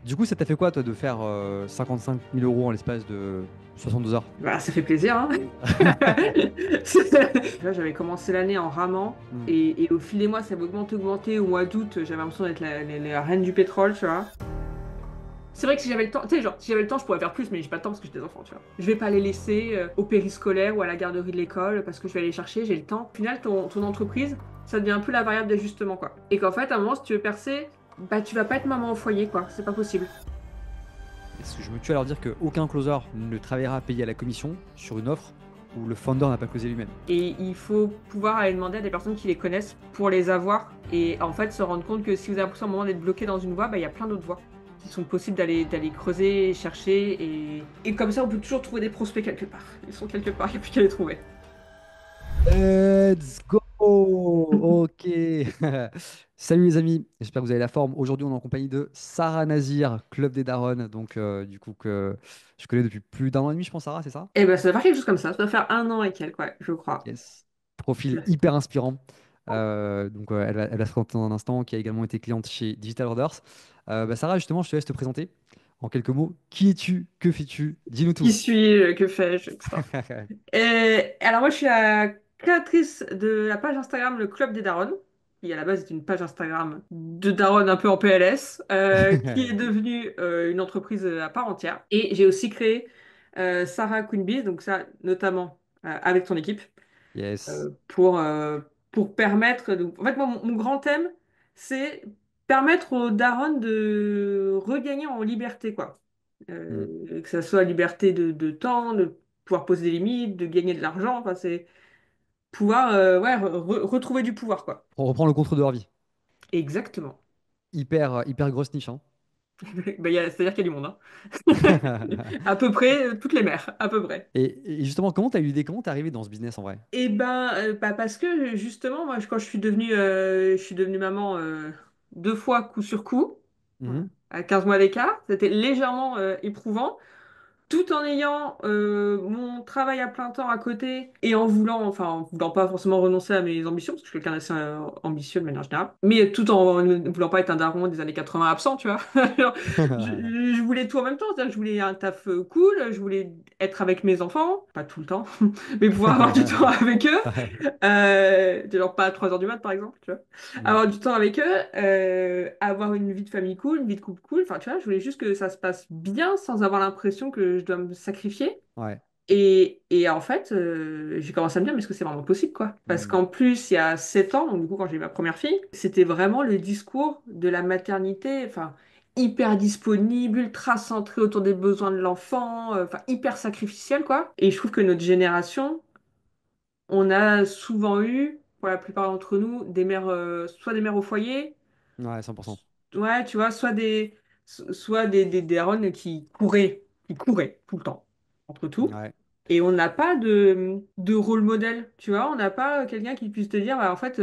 Du coup, ça t'a fait quoi, toi, de faire 55 000 euros en l'espace de 62 heures? Bah, ça fait plaisir, hein. Là, j'avais commencé l'année en ramant Hmm. et au fil des mois, ça avait augmenté, augmenté. Au mois d'août, j'avais l'impression d'être la reine du pétrole, tu vois. C'est vrai que si j'avais le temps, tu sais, genre, si j'avais le temps, je pourrais faire plus, mais j'ai pas le temps parce que j'ai des enfants, tu vois. Je vais pas les laisser au périscolaire ou à la garderie de l'école parce que je vais aller les chercher, j'ai le temps. Au final, ton entreprise, ça devient un peu la variable d'ajustement, quoi. Et qu'en fait, à un moment, si tu veux percer, bah, tu vas pas être maman au foyer, quoi. C'est pas possible. Est-ce que je me tue à leur dire qu'aucun closer ne travaillera payé à la commission sur une offre où le founder n'a pas closé lui-même? Et il faut pouvoir aller demander à des personnes qui les connaissent pour les avoir. Et en fait, se rendre compte que si vous avez l'impression à un moment d'être bloqué dans une voie, bah, il y a plein d'autres voies qui sont possibles d'aller creuser, chercher. Et comme ça, on peut toujours trouver des prospects quelque part. Ils sont quelque part, il n'y a plus qu'à les trouver. Let's go! Ok. Salut les amis, j'espère que vous avez la forme. Aujourd'hui, on est en compagnie de Sarah Nazir, Club des Darons, donc du coup que je connais depuis plus d'un an et demi, je pense, Sarah, c'est ça? Et ben, ça doit faire quelque chose comme ça. Ça doit faire un an et quelques, ouais, je crois. Yes. Profil hyper inspirant. Donc elle va se présenter dans un instant, qui a également été cliente chez Digital Orders. Sarah, justement, je te laisse te présenter. En quelques mots, qui es-tu? Que fais-tu? Dis-nous Qui tout. suis-je? Que fais-je? Etc. Et alors moi, je suis la créatrice de la page Instagram Le Club des Darons, qui à la base est une page Instagram de Daron un peu en PLS, qui est devenue une entreprise à part entière. Et j'ai aussi créé Sarah Queen Bees, donc ça notamment avec ton équipe, Yes. euh, pour, euh, pour permettre... En fait, moi, mon grand thème, c'est permettre aux darons de regagner en liberté, quoi. Hmm. Que ça soit liberté de temps, de pouvoir poser des limites, de gagner de l'argent, enfin, c'est pouvoir ouais, retrouver du pouvoir, quoi. On reprend le contrôle de leur vie. Exactement. Hyper, hyper grosse niche, hein. Bah, c'est-à-dire qu'il y a du monde, hein. À peu près toutes les mers, à peu près. Et justement, comment t'as eu l'idée? Comment t'es arrivé dans ce business en vrai? Et ben, bah, parce que justement, moi, quand je suis devenue maman deux fois coup sur coup, voilà, Mhm. à 15 mois d'écart, c'était légèrement éprouvant. Tout en ayant mon travail à plein temps à côté et en voulant pas forcément renoncer à mes ambitions, parce que je suis quelqu'un d'assez ambitieux de manière générale, mais tout en ne voulant pas être un daron des années 80 absent, tu vois. Alors, je voulais tout en même temps, c'est-à-dire que je voulais un taf cool, je voulais être avec mes enfants, pas tout le temps, mais pouvoir avoir du temps avec eux, Ouais. genre pas à 3 heures du mat par exemple, tu vois. Hmm. Avoir du temps avec eux, avoir une vie de famille cool, une vie de couple cool, enfin tu vois, je voulais juste que ça se passe bien sans avoir l'impression que je dois me sacrifier. Ouais. Et en fait, j'ai commencé à me dire, mais est-ce que c'est vraiment possible, quoi? Parce Hmm. qu'en plus, il y a 7 ans, donc du coup, quand j'ai eu ma première fille, c'était vraiment le discours de la maternité, enfin, hyper disponible, ultra centré autour des besoins de l'enfant, enfin, hyper sacrificiel, quoi. Et je trouve que notre génération, on a souvent eu, pour la plupart d'entre nous, des mères, soit des mères au foyer, Ouais, 100%. ouais, tu vois, soit des daronnes qui couraient tout le temps, entre tout. Ouais. Et on n'a pas de rôle modèle, tu vois, on n'a pas quelqu'un qui puisse te dire, bah, en fait,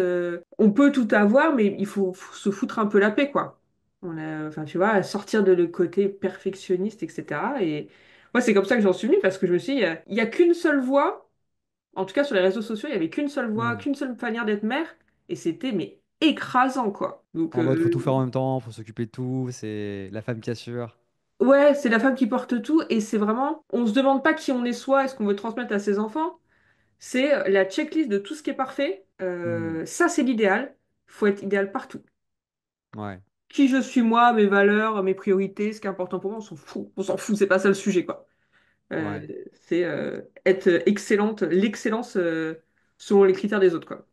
on peut tout avoir, mais faut se foutre un peu la paix, quoi. Enfin, tu vois, sortir de le côté perfectionniste, etc. Et moi, c'est comme ça que j'en suis venue, parce que je me suis dit, il y a qu'une seule voie, en tout cas sur les réseaux sociaux, il y avait qu'une seule voie, Hmm. qu'une seule manière d'être mère, et c'était, mais écrasant, quoi. Donc, En mode, faut tout faire en même temps, faut s'occuper de tout, c'est la femme qui assure. ouais, c'est la femme qui porte tout, et c'est vraiment, on se demande pas qui on est soi et ce qu'on veut transmettre à ses enfants. C'est la checklist de tout ce qui est parfait. Hmm. Ça, c'est l'idéal. Il faut être idéal partout. Ouais. Qui je suis moi, mes valeurs, mes priorités, ce qui est important pour moi, on s'en fout. On s'en fout, c'est pas ça le sujet, quoi. Euh, Ouais. c'est être excellente, l'excellence selon les critères des autres, quoi.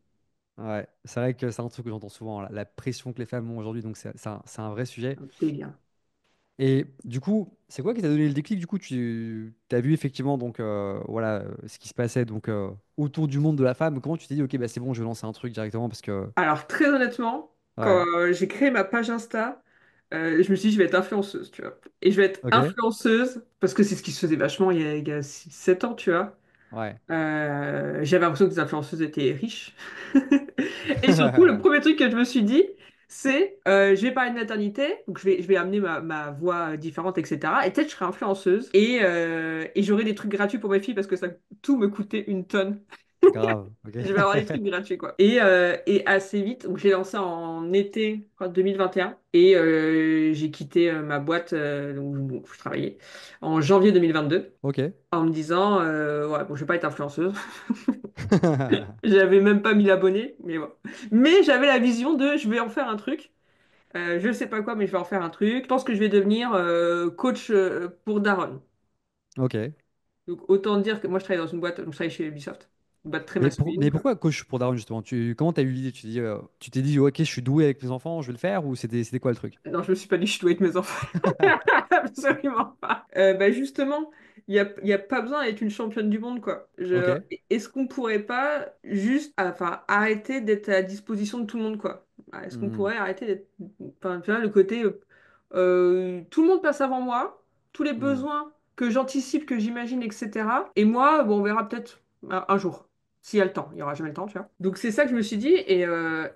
Ouais. C'est vrai que c'est un truc que j'entends souvent, la pression que les femmes ont aujourd'hui, donc c'est un vrai sujet. Un délire. Et du coup, c'est quoi qui t'a donné le déclic? Du coup, tu as vu effectivement donc voilà ce qui se passait donc autour du monde de la femme. Comment tu t'es dit, ok, bah c'est bon, je vais lancer un truc directement parce que Alors, très honnêtement, quand ouais, j'ai créé ma page Insta, je me suis dit, je vais être influenceuse, tu vois. Et je vais être ok, influenceuse parce que c'est ce qui se faisait vachement il y a 7 ans, tu vois. ouais, J'avais l'impression que les influenceuses étaient riches. Et surtout, le premier truc que je me suis dit, c'est je vais parler de maternité, donc je vais amener ma voix différente, etc. Et peut-être je serai influenceuse et j'aurai des trucs gratuits pour mes filles parce que ça, tout me coûtait une tonne. Grave, ok. Je vais avoir des trucs gratuits, quoi. Et assez vite, donc j'ai lancé en été, je crois, 2021. Et j'ai quitté ma boîte où je travaillais en janvier 2022 Ok. en me disant, ouais, bon, je vais pas être influenceuse. J'avais même pas 1000 abonnés, mais bon. Mais j'avais la vision de, je vais en faire un truc. Je sais pas quoi, mais je vais en faire un truc. Je pense que je vais devenir coach pour Daron. Ok. Donc autant dire que moi je travaille dans une boîte, donc je travaille chez Ubisoft, une boîte très masculine. Mais pourquoi coach pour Darwin justement? Comment t'as eu l'idée? Tu t'es dit, ok, je suis doué avec mes enfants, je vais le faire, ou c'était quoi le truc? Non, je me suis pas dit que je dois être mes enfants. Absolument pas. Bah justement, il y a pas besoin d'être une championne du monde, quoi. Ok. Est-ce qu'on pourrait pas juste enfin, arrêter d'être à la disposition de tout le monde, quoi? Est-ce qu'on Hmm. pourrait arrêter d'être. Enfin, tu vois, le côté tout le monde passe avant moi, tous les Hmm. besoins que j'anticipe, que j'imagine, etc. Et moi, bon, on verra peut-être un jour. S'il y a le temps, il n'y aura jamais le temps, tu vois. Donc c'est ça que je me suis dit, et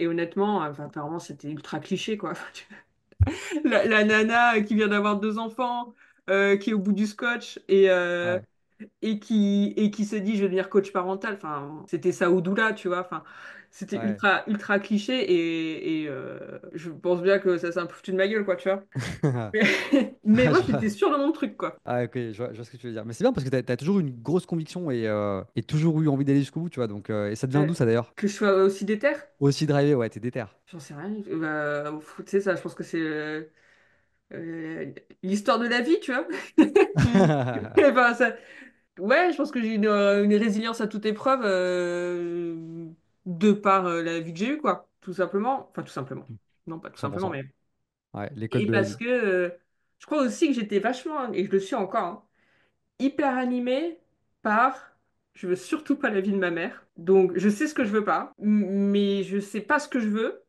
honnêtement, enfin, apparemment, c'était ultra cliché, quoi. La nana qui vient d'avoir 2 enfants, qui est au bout du scotch Ouais. et qui se dit je vais devenir coach parental. Enfin, c'était Saoudoula, tu vois. Enfin, c'était Ouais. ultra cliché et je pense bien que ça s'est un peu foutu de ma gueule, quoi, tu vois. Mais, mais Ah, moi, je vois. j'étais sûre de mon truc, quoi. Ah, ok, je vois ce que tu veux dire. Mais c'est bien parce que t'as toujours une grosse conviction et toujours eu envie d'aller jusqu'au bout, tu vois. Donc, et ça devient d'où ça d'ailleurs? Que je sois aussi déter, Aussi drivé, ouais, t'es déter. j'en sais rien. Tu sais, ça, je pense que c'est l'histoire de la vie, tu vois. Enfin, ouais, je pense que j'ai une résilience à toute épreuve de par la vie que j'ai eue, quoi. Tout simplement. Enfin, tout simplement. Non, pas tout simplement, 100%. mais. Ouais, l'école Et de la parce vie. que je crois aussi que j'étais vachement, et je le suis encore, hein, hyper animée par. Je veux surtout pas la vie de ma mère. Donc, je sais ce que je veux pas, mais je sais pas ce que je veux,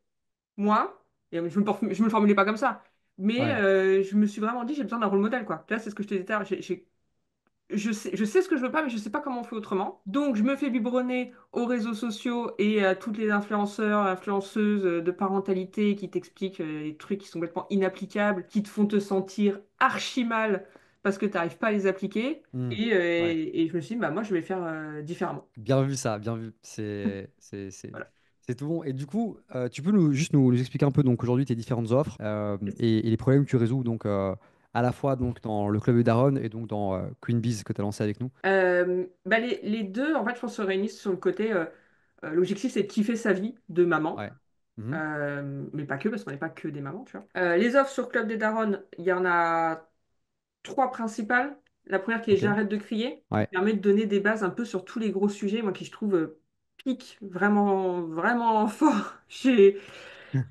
moi. Et je me le formulais pas comme ça. Mais Ouais. je me suis vraiment dit, j'ai besoin d'un rôle modèle, quoi. Là, c'est ce que je te disais tout à l'heure. Je sais ce que je veux pas, mais je sais pas comment on fait autrement. Donc, je me fais biberonner aux réseaux sociaux et à toutes les influenceurs, influenceuses de parentalité qui t'expliquent des trucs qui sont complètement inapplicables, qui te font te sentir archi mal parce que tu n'arrives pas à les appliquer. Hmm. Et, Ouais. je me suis dit, bah, moi, je vais faire différemment. Bien vu ça, bien vu. Voilà. C'est tout bon. Et du coup, tu peux nous expliquer un peu donc aujourd'hui tes différentes offres et les problèmes que tu résous donc à la fois donc dans le club de Daron et donc dans Queen Bees que tu as lancé avec nous. Bah, les deux, en fait, je pense, se réunissent sur le côté. L'objectif, c'est de kiffer sa vie de maman. Ouais. Mhm. Mais pas que, parce qu'on n'est pas que des mamans, tu vois. Les offres sur Club des Darons, il y en a trois principales. La première qui est Ok. J'arrête de crier, qui Ouais. permet de donner des bases un peu sur tous les gros sujets, moi qui je trouve pique vraiment, vraiment fort chez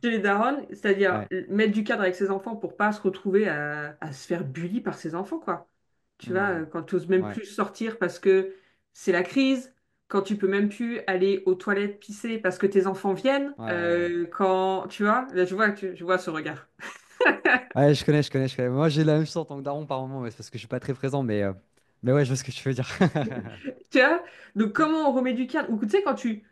les darons, c'est-à-dire Ouais. mettre du cadre avec ses enfants pour pas se retrouver à se faire bully par ses enfants, quoi. Tu vois, Hmm. quand tu oses même Ouais. plus sortir parce que c'est la crise, quand tu peux même plus aller aux toilettes pisser parce que tes enfants viennent, Ouais. quand, tu vois, là, je vois ce regard. Ouais, je connais. Moi, j'ai la même chose en tant que daron par moment, mais c'est parce que je suis pas très présent, mais ouais, je vois ce que tu veux dire. Tu vois? Donc, comment on remet du cadre? Ou tu sais, quand tu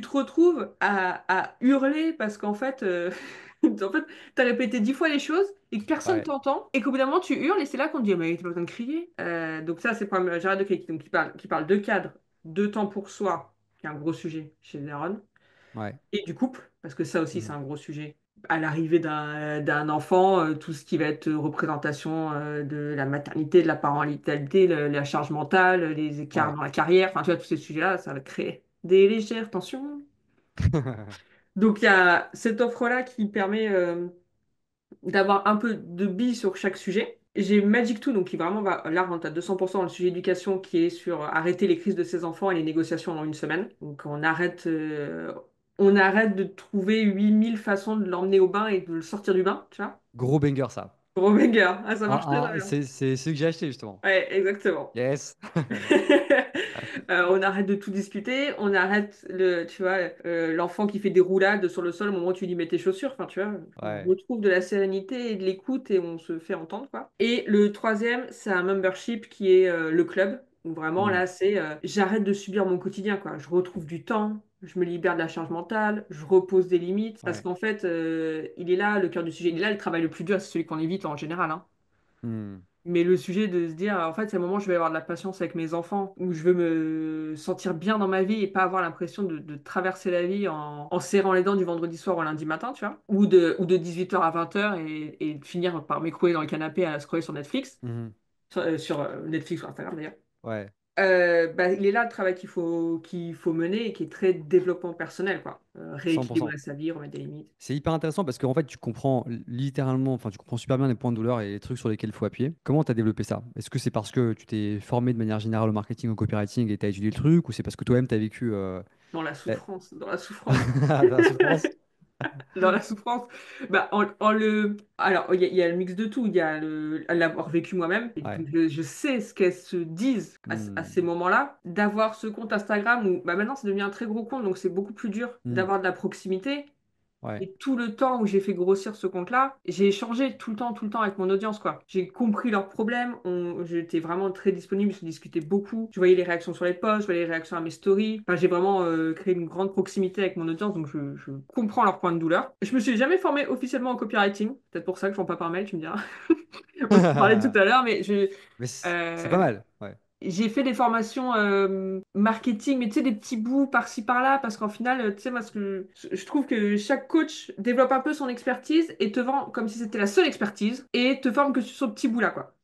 te retrouves à hurler parce qu'en fait, en fait, t'as répété 10 fois les choses et que personne Ouais. t'entend, et qu'au bout d'un moment, tu hurles et c'est là qu'on te dit, mais t'as pas besoin de crier. Donc, ça, c'est le problème. J'arrête de crier. Donc, qui parle de cadre, de temps pour soi, qui est un gros sujet chez les Aaron, Ouais. et du couple, parce que ça aussi, c'est Mhm. un gros sujet. À l'arrivée d'un enfant, tout ce qui va être représentation de la maternité, de la parentalité, la charge mentale, les écarts Ouais. dans la carrière, enfin, tu vois, tous ces sujets-là, ça va créer des légères tensions. Donc, il y a cette offre-là qui permet d'avoir un peu de billes sur chaque sujet. J'ai Magic 2, donc qui vraiment va, là, rentre à 200% dans le sujet éducation, qui est sur arrêter les crises de ses enfants et les négociations en une semaine. Donc on arrête de trouver 8000 façons de l'emmener au bain et de le sortir du bain, tu vois. Gros banger ça. Gros banger, ah, ça marche très très bien. C'est celui que j'ai acheté justement. Ouais, exactement. Yes. On arrête de tout discuter, on arrête tu vois, l'enfant qui fait des roulades sur le sol au moment où tu lui mets tes chaussures. Enfin, tu vois, on Ouais. retrouve de la sérénité et de l'écoute et on se fait entendre, quoi. Et le troisième, c'est un membership qui est le club. Où vraiment, Hmm. là, c'est j'arrête de subir mon quotidien, quoi. Je retrouve du temps, je me libère de la charge mentale, je repose des limites. Parce Ouais. qu'en fait, il est là, le cœur du sujet. Il est là, le travail le plus dur, c'est celui qu'on évite en général, hein. Hmm. Mais le sujet de se dire, en fait, c'est le moment où je vais avoir de la patience avec mes enfants, où je veux me sentir bien dans ma vie et pas avoir l'impression de traverser la vie en serrant les dents du vendredi soir au lundi matin, tu vois, ou de 18h à 20h et de finir par m'écrouler dans le canapé à scroller sur Netflix, Mhm. sur Netflix ou Instagram d'ailleurs. Ouais, Bah, il est là le travail qu'il faut mener et qui est très développement personnel, quoi. Rééquilibrer 100%. sa vie, remettre des limites. C'est hyper intéressant parce qu'en fait, tu comprends littéralement, enfin, tu comprends super bien les points de douleur et les trucs sur lesquels il faut appuyer. Comment tu as développé ça? Est-ce que c'est parce que tu t'es formé de manière générale au marketing, au copywriting et tu as étudié le truc, ou c'est parce que toi-même tu as vécu Dans la la... souffrance, dans la souffrance. de la souffrance? Dans la souffrance. Bah, Alors, il y a le mix de tout. Il y a l'avoir vécu moi-même. Et Ouais. donc, je sais ce qu'elles se disent à ces Hmm. moments-là. D'avoir ce compte Instagram où bah, maintenant, c'est devenu un très gros compte. Donc, c'est beaucoup plus dur Hmm. d'avoir de la proximité. Ouais. Et tout le temps où j'ai fait grossir ce compte-là, j'ai échangé tout le temps avec mon audience, quoi. J'ai compris leurs problèmes, j'étais vraiment très disponible, je discutais beaucoup. Je voyais les réactions sur les posts, je voyais les réactions à mes stories. Enfin, j'ai vraiment créé une grande proximité avec mon audience, donc je comprends leurs points de douleur. Je me suis jamais formée officiellement en copywriting, peut-être pour ça que je ne pas par mail, tu me diras. On en parlait tout à l'heure, mais Mais c'est pas euh, mal. Ouais. j'ai fait des formations marketing, mais tu sais, des petits bouts par-ci par-là, parce qu'en final, tu sais, moi, je trouve que chaque coach développe un peu son expertise et te vend comme si c'était la seule expertise et te forme que sur ce petit bout-là, quoi.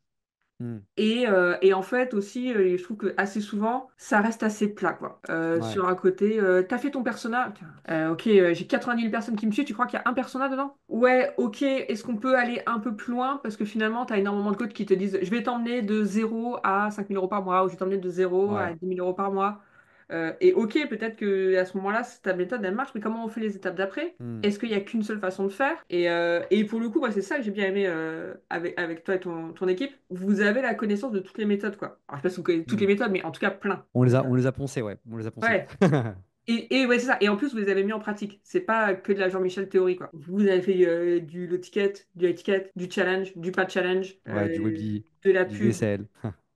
Hmm. Et en fait aussi, je trouve que assez souvent, ça reste assez plat, quoi. Ouais. Sur un côté, t'as fait ton persona. Tiens, ok, j'ai 90 000 personnes qui me suivent, tu crois qu'il y a un persona dedans? Ouais, ok, est-ce qu'on peut aller un peu plus loin? Parce que finalement, t'as énormément de coachs qui te disent, je vais t'emmener de 0 à 5 000 € par mois, ou je vais t'emmener de 0 à Ouais. 10 000 € par mois. Et ok, peut-être que à ce moment-là, ta méthode, elle marche, mais comment on fait les étapes d'après? Hmm. Est-ce qu'il n'y a qu'une seule façon de faire? Et pour le coup, moi, c'est ça que j'ai bien aimé avec toi et ton équipe. Vous avez la connaissance de toutes les méthodes, quoi. Alors, je sais pas si vous connaissez toutes les Hmm. méthodes, mais en tout cas, plein. On les a poncés, ouais. On les a poncés. Ouais. Et ouais, c'est ça. Et en plus, vous les avez mis en pratique. C'est pas que de la Jean-Michel théorie, quoi. Vous avez fait du low ticket, du high ticket, du challenge, du pas de challenge, Ouais, du Webi, de la du pub, VSL.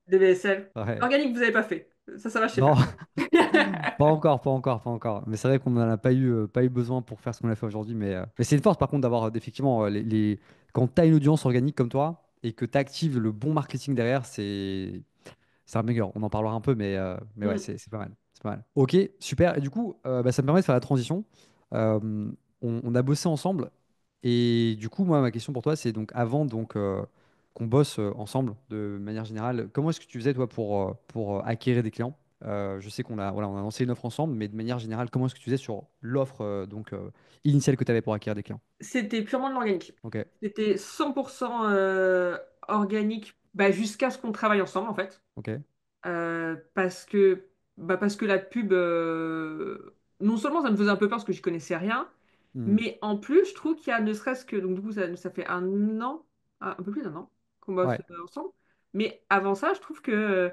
de VSL. Ouais. L'organique, vous avez pas fait. Ça va, je sais Non, faire. pas encore, pas encore, pas encore. Mais c'est vrai qu'on n'en a pas eu besoin pour faire ce qu'on a fait aujourd'hui. Mais c'est une force, par contre, d'avoir effectivement quand tu as une audience organique comme toi et que tu actives le bon marketing derrière, c'est un meilleur. On en parlera un peu, mais ouais, Mm. c'est pas mal. C'est pas mal. Ok, super. Et du coup, bah, ça me permet de faire la transition. Euh, on a bossé ensemble. Et du coup, moi, ma question pour toi, c'est donc avant qu'on bosse ensemble de manière générale, comment est-ce que tu faisais, toi, pour acquérir des clients? Je sais qu'on a lancé une offre ensemble, mais de manière générale, comment est-ce que tu faisais sur l'offre initiale que tu avais pour acquérir des clients? C'était purement de l'organique. Ok, C'était 100% organique bah, jusqu'à ce qu'on travaille ensemble, en fait. ok. Parce que la pub, non seulement ça me faisait un peu peur parce que je connaissais rien, Hmm. mais en plus, je trouve qu'il y a ne serait-ce que, donc du coup, ça fait un an, un peu plus d'un an qu'on bosse Ouais, ensemble. Mais avant ça, je trouve que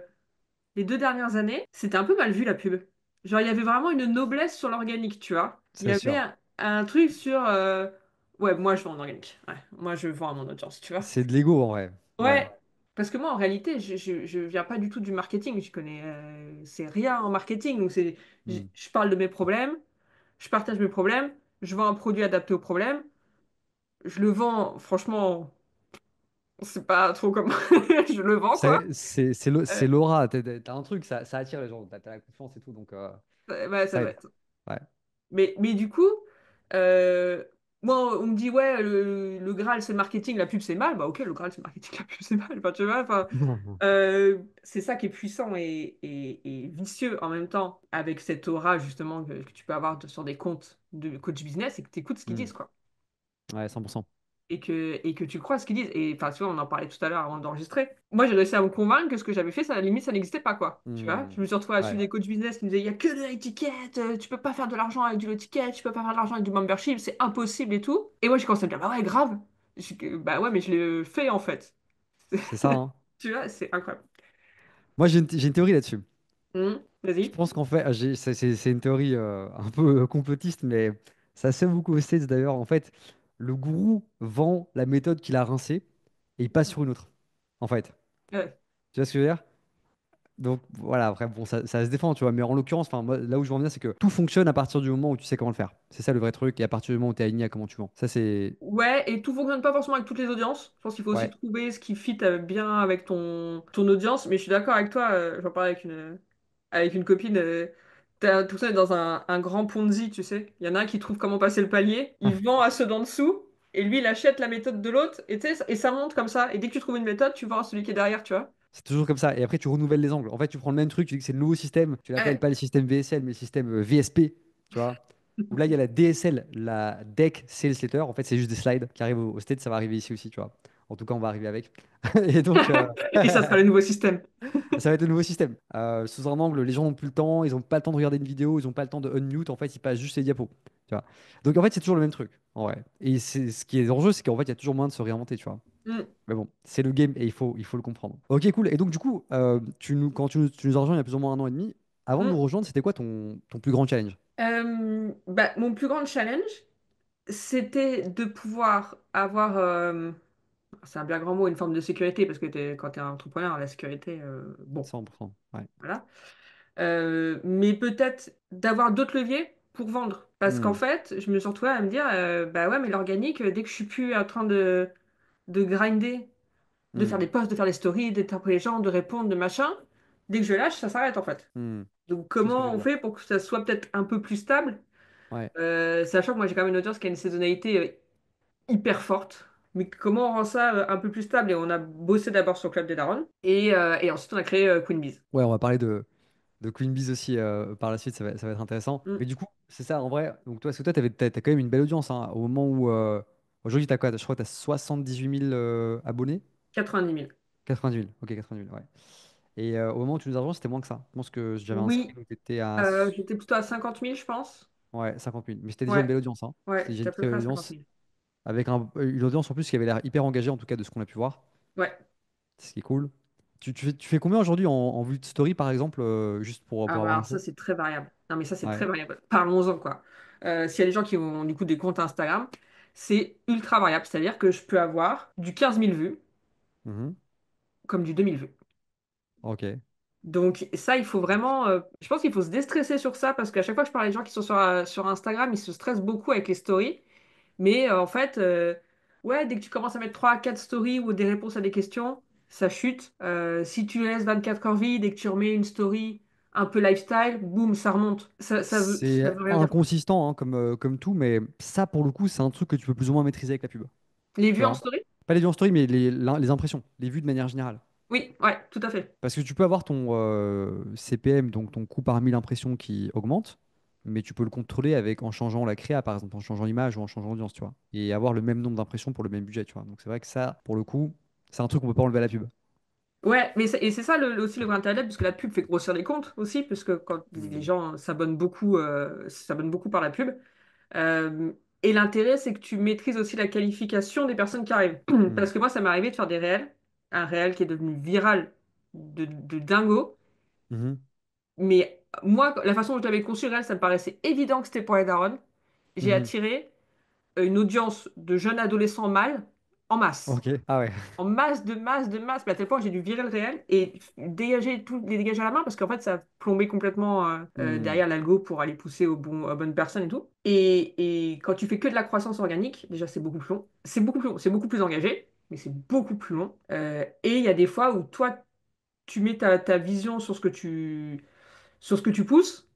les 2 dernières années, c'était un peu mal vu la pub. Genre, il y avait vraiment une noblesse sur l'organique, tu vois. Il y c'est avait sûr. un truc sur, ouais, moi je vends en organique. Ouais, moi je vends à mon audience, tu vois. C'est de l'ego en vrai. Ouais. Ouais, parce que moi, en réalité, je viens pas du tout du marketing. Je connais, c'est rien en marketing. Donc, je, Hmm. je parle de mes problèmes, je partage mes problèmes, je vends un produit adapté aux problèmes. Je le vends, franchement, c'est pas trop comme je le vends, quoi. C'est Euh, l'aura. T'as un truc, ça attire les gens. T'as la confiance et tout, donc bah, ça ça doit aide. être. Ouais. Mais du coup, euh, moi, on me dit, ouais, le Graal, c'est le marketing, la pub, c'est mal. Bah, ok, le Graal, c'est le marketing, la pub, c'est mal. Enfin, tu vois, enfin, c'est ça qui est puissant et vicieux en même temps, avec cette aura, justement, que tu peux avoir sur des comptes de coach business et que tu écoutes ce qu'ils Hmm. disent, quoi. Ouais, 100%. Et que tu crois ce qu'ils disent. Et enfin, tu vois, on en parlait tout à l'heure avant d'enregistrer. Moi, j'ai réussi à me convaincre que ce que j'avais fait, ça, à la limite, ça n'existait pas, quoi. Tu vois, Hmm. je me suis retrouvée à suivre Ouais. des coachs business qui me disaient, il y a que de l'étiquette, tu peux pas faire de l'argent avec du low ticket, tu peux pas faire de l'argent avec du membership, c'est impossible et tout. Et moi, j'ai commencé à me dire, bah ouais, grave. Bah ouais, mais je l'ai fait, en fait. C'est ça, hein. Tu vois, c'est incroyable. Moi, j'ai une théorie là-dessus. Je Vas-y. pense qu'en fait, c'est une théorie un peu complotiste, mais ça se fait beaucoup aux States d'ailleurs. En fait, le gourou vend la méthode qu'il a rincée et il passe sur une autre. En fait, Ouais. tu vois ce que je veux dire? Donc voilà, après, bon, ça se défend, tu vois. Mais en l'occurrence, enfin, moi, là où je veux en venir, c'est que tout fonctionne à partir du moment où tu sais comment le faire. C'est ça le vrai truc. Et à partir du moment où tu es aligné à comment tu vends. Ça, c'est. Ouais, et tout fonctionne pas forcément avec toutes les audiences. Je pense qu'il faut aussi Ouais. trouver ce qui fit bien avec ton audience. Mais je suis d'accord avec toi, j'en parlais avec une copine. Tout ça est dans un grand Ponzi, tu sais. Il y en a un qui trouve comment passer le palier, il vend à ceux d'en dessous, et lui, il achète la méthode de l'autre, et, tu sais, et ça monte comme ça. Et dès que tu trouves une méthode, tu vends à celui qui est derrière, tu vois. C'est toujours comme ça. Et après, tu renouvelles les angles. En fait, tu prends le même truc, tu dis que c'est le nouveau système. Tu l'appelles Ouais. pas le système VSL, mais le système VSP. Tu vois. Où là, il y a la DSL, la Deck Sales Letter. En fait, c'est juste des slides qui arrivent au States. Ça va arriver ici aussi, tu vois. En tout cas, on va arriver avec. Et donc, Et ça sera le nouveau système. ça va être le nouveau système. Sous un angle, les gens n'ont plus le temps, ils n'ont pas le temps de regarder une vidéo, ils n'ont pas le temps de unmute. En fait, ils passent juste les diapos. Tu vois. Donc, en fait, c'est toujours le même truc. En vrai. Et ce qui est en jeu, c'est qu'en fait, il y a toujours moyen de se réinventer, tu vois. Mm, Mais bon, c'est le game et il faut le comprendre. Ok, cool. Et donc, du coup, quand tu nous as rejoint il y a plus ou moins 1 an et demi, avant de nous mm. rejoindre, c'était quoi ton plus grand challenge? Bah, mon plus grand challenge, c'était de pouvoir avoir, c'est un bien grand mot, une forme de sécurité, parce que quand tu es un entrepreneur, la sécurité, bon, 100%. Ouais. voilà. Mais peut-être d'avoir d'autres leviers pour vendre. Parce qu'en Hmm, fait, je me suis retrouvée à me dire, bah ouais, mais l'organique, dès que je suis plus en train de grinder, de faire hmm, des posts, de faire des stories, d'interpeller les gens, de répondre, de machin, dès que je lâche, ça s'arrête en fait. hmm. Donc Je vois ce que tu comment veux on dire. fait pour que ça soit peut-être un peu plus stable, Ouais. sachant que moi j'ai quand même une audience qui a une saisonnalité hyper forte. Mais comment on rend ça un peu plus stable? Et on a bossé d'abord sur Club des Darons et ensuite on a créé Queen Bees. Ouais, on va parler de Queen Bees aussi par la suite, ça va être intéressant. Mm. Mais du coup, c'est ça, en vrai. Donc, toi, parce que toi, t'as quand même une belle audience, hein, au moment où. Aujourd'hui, t'as quoi? Je crois que t'as 78 000 abonnés? 90 000. 90 000. Ok, 90 000, ouais. Et au moment où tu nous as rejoints, c'était moins que ça. Je pense que j'avais un Oui, screen où t'étais à. j'étais plutôt à 50 000, je pense. Ouais, 50 000. Mais c'était déjà une Ouais, belle audience, hein. ouais, C'était déjà j'étais une à peu très belle près à 50 audience. 000. Avec une audience en plus qui avait l'air hyper engagée, en tout cas de ce qu'on a pu voir. Ouais. Ce qui est cool. Tu fais combien aujourd'hui en vue de story, par exemple, juste pour Ah, bah, avoir alors ça, l'info? c'est très variable. Non, mais ça, c'est très Ouais. variable. Parlons-en, quoi. S'il y a des gens qui ont du coup des comptes Instagram, c'est ultra variable. C'est-à-dire que je peux avoir du 15 000 vues Mhm. comme du 2 000 vues. Ok. Donc ça, il faut vraiment... je pense qu'il faut se déstresser sur ça parce qu'à chaque fois que je parle à des gens qui sont sur Instagram, ils se stressent beaucoup avec les stories. Mais en fait, ouais, dès que tu commences à mettre 3 à 4 stories ou des réponses à des questions, ça chute. Si tu laisses 24 heures vides et que tu remets une story un peu lifestyle, boum, ça remonte. Ça C'est veut rien dire, quoi. inconsistant hein, comme tout, mais ça, pour le coup, c'est un truc que tu peux plus ou moins maîtriser avec la pub. Les Tu vues en vois? story? Pas les vues en story, mais les impressions, les vues de manière générale. Oui, ouais, tout à fait. Parce que tu peux avoir ton CPM, donc ton coût par 1000 impressions qui augmente, mais tu peux le contrôler en changeant la créa, par exemple, en changeant l'image ou en changeant l'audience, tu vois. Et avoir le même nombre d'impressions pour le même budget, tu vois. Donc c'est vrai que ça, pour le coup, c'est un truc qu'on peut pas enlever à la pub. Ouais, mais et c'est ça aussi le vrai intérêt, puisque la pub fait grossir les comptes aussi, puisque quand les Hmm. gens s'abonnent beaucoup par la pub. Euh, et l'intérêt, c'est que tu maîtrises aussi la qualification des personnes qui arrivent. Hmm. Parce que moi, ça m'est arrivé de faire des réels, un réel qui est devenu viral de dingo. Mhm. Mais moi, la façon dont je l'avais conçu le réel, ça me paraissait évident que c'était pour les darons. J'ai Mhm. attiré une audience de jeunes adolescents mâles en masse. Ok. Ah ouais. En masse, de masse, de masse, mais à tel point que j'ai dû virer le réel et les dégager à la main parce qu'en fait, ça plombait complètement Hmm. derrière l'algo pour aller pousser aux bonnes personnes et tout. Et quand tu fais que de la croissance organique, déjà, c'est beaucoup plus long. C'est beaucoup plus long, c'est beaucoup plus engagé, mais c'est beaucoup plus long. Et il y a des fois où toi, tu mets ta vision sur ce que tu pousses.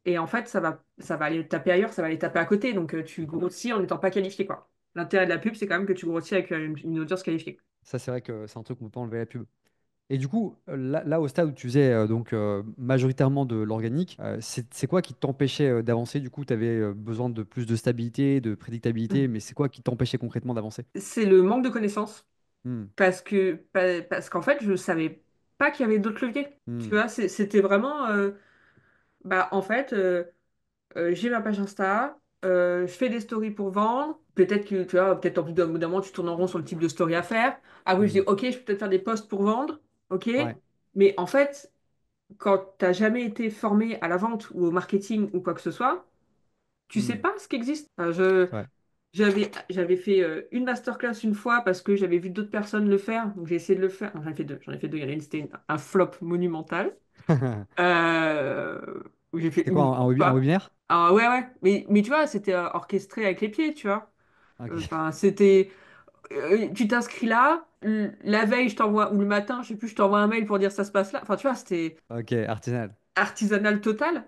Et en fait, ça va aller taper ailleurs, ça va aller taper à côté. Donc, tu grossis en n'étant pas qualifié, quoi. L'intérêt de la pub, c'est quand même que tu grossis avec une audience qualifiée. Ça, c'est vrai que c'est un truc qu'on peut pas enlever à la pub. Et du coup, là, au stade où tu faisais donc majoritairement de l'organique, c'est quoi qui t'empêchait d'avancer? Du coup, tu avais besoin de plus de stabilité, de prédictabilité, mais c'est quoi qui t'empêchait concrètement d'avancer? C'est le manque de connaissances Hmm. parce qu'en fait, je savais pas qu'il y avait d'autres leviers. Tu Hmm. vois, c'était vraiment, bah, en fait, j'ai ma page Insta, je fais des stories pour vendre. Peut-être que, tu vois, peut-être au bout d'un moment, tu tournes en rond sur le type de story à faire. Ah oui, je dis, Hmm. ok, je peux peut-être faire des posts pour vendre, ok. Ouais. Mais en fait, quand t'as jamais été formé à la vente ou au marketing ou quoi que ce soit, tu sais Hmm. pas ce qui existe. Enfin, C'est vrai. j'avais fait une masterclass une fois parce que j'avais vu d'autres personnes le faire, donc j'ai essayé de le faire. Enfin, j'en ai fait deux. Il y en a une, c'était un flop monumental. Où j'ai fait C'était quoi, où un pas. webinaire? Ah ouais ouais, mais tu vois, c'était orchestré avec les pieds, tu vois. Ok, Enfin, c'était tu t'inscris là, la veille je t'envoie ou le matin, je sais plus, je t'envoie un mail pour dire ça se passe là. Enfin, tu vois, c'était ok, artisanal. artisanal total.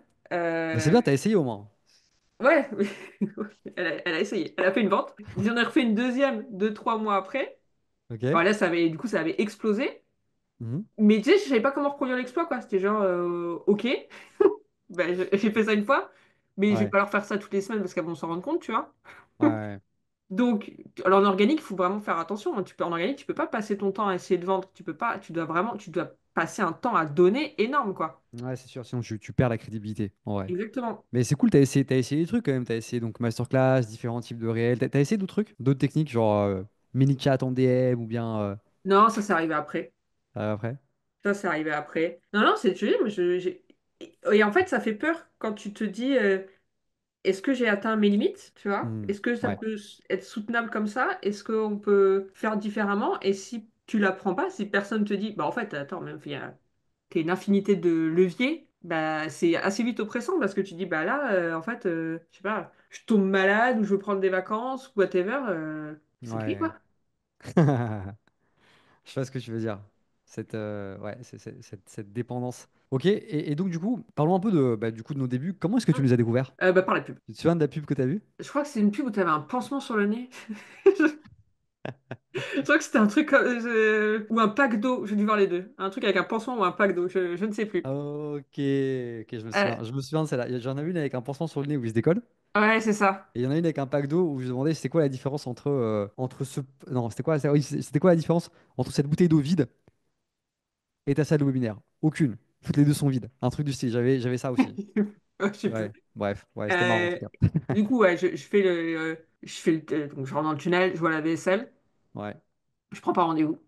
Bah, c'est Euh, bien, t'as essayé au moins. ouais, elle a essayé, elle a fait une vente. J'en ai refait une deuxième 3 mois après. Ok. Enfin, là, du coup, ça avait explosé. Mhm. Mais tu sais, je savais pas comment reproduire l'exploit, quoi. C'était genre, ok, ben, j'ai fait ça une fois, mais je vais Ouais, pas leur faire ça toutes les semaines parce qu'elles vont s'en rendre compte, tu vois. ouais, ouais. Donc, alors en organique, il faut vraiment faire attention, hein. En organique, tu peux pas passer ton temps à essayer de vendre. Tu peux pas, tu dois passer un temps à donner énorme, quoi. Ouais, c'est sûr, sinon tu perds la crédibilité, en vrai. Exactement. Mais c'est cool, t'as essayé des trucs quand même, t'as essayé donc masterclass, différents types de réels, t'as essayé d'autres trucs, d'autres techniques, genre mini chat en DM ou bien Non, ça, c'est arrivé après. après? Ça, c'est arrivé après. Non, non, c'est tu sais, mais et en fait, ça fait peur quand tu te dis, est-ce que j'ai atteint mes limites, tu vois? Hmm. Est-ce que ça Ouais, peut être soutenable comme ça? Est-ce qu'on peut faire différemment? Et si tu l'apprends pas, si personne te dit, bah en fait, attends, même t'as une infinité de leviers, bah c'est assez vite oppressant parce que tu dis, bah là, en fait, je sais pas, je tombe malade ou je veux prendre des vacances, whatever, c'est gris, ouais. quoi. Je vois ce que tu veux dire. Ouais, cette dépendance. Ok, et donc du coup, parlons un peu de, bah, du coup, de nos débuts. Comment est-ce que tu nous as découverts? Bah par la pub. Tu te souviens de la pub que t'as vue? Je crois que c'est une pub où tu avais un pansement sur le nez. Je crois que c'était un truc ou un pack d'eau. J'ai dû voir les deux. Un truc avec un pansement ou un pack d'eau. Je ne sais plus. Ok, ok, je me Euh, souviens. Je me souviens de celle-là. J'en ai une avec un pansement sur le nez où il se décolle. ouais, c'est ça. Et il y en a une avec un pack d'eau où je demandais c'était quoi la différence entre, entre ce. Non, c'était quoi, oui, c'était quoi la différence entre cette bouteille d'eau vide et ta salle de webinaire? Aucune. Toutes les deux sont vides. Un truc du style. J'avais ça aussi. Ouais, je sais plus. Ouais, bref, ouais, c'était marrant en tout Euh, cas. du coup, ouais, donc je rentre dans le tunnel, je vois la vaisselle, Ouais. je prends pas rendez-vous.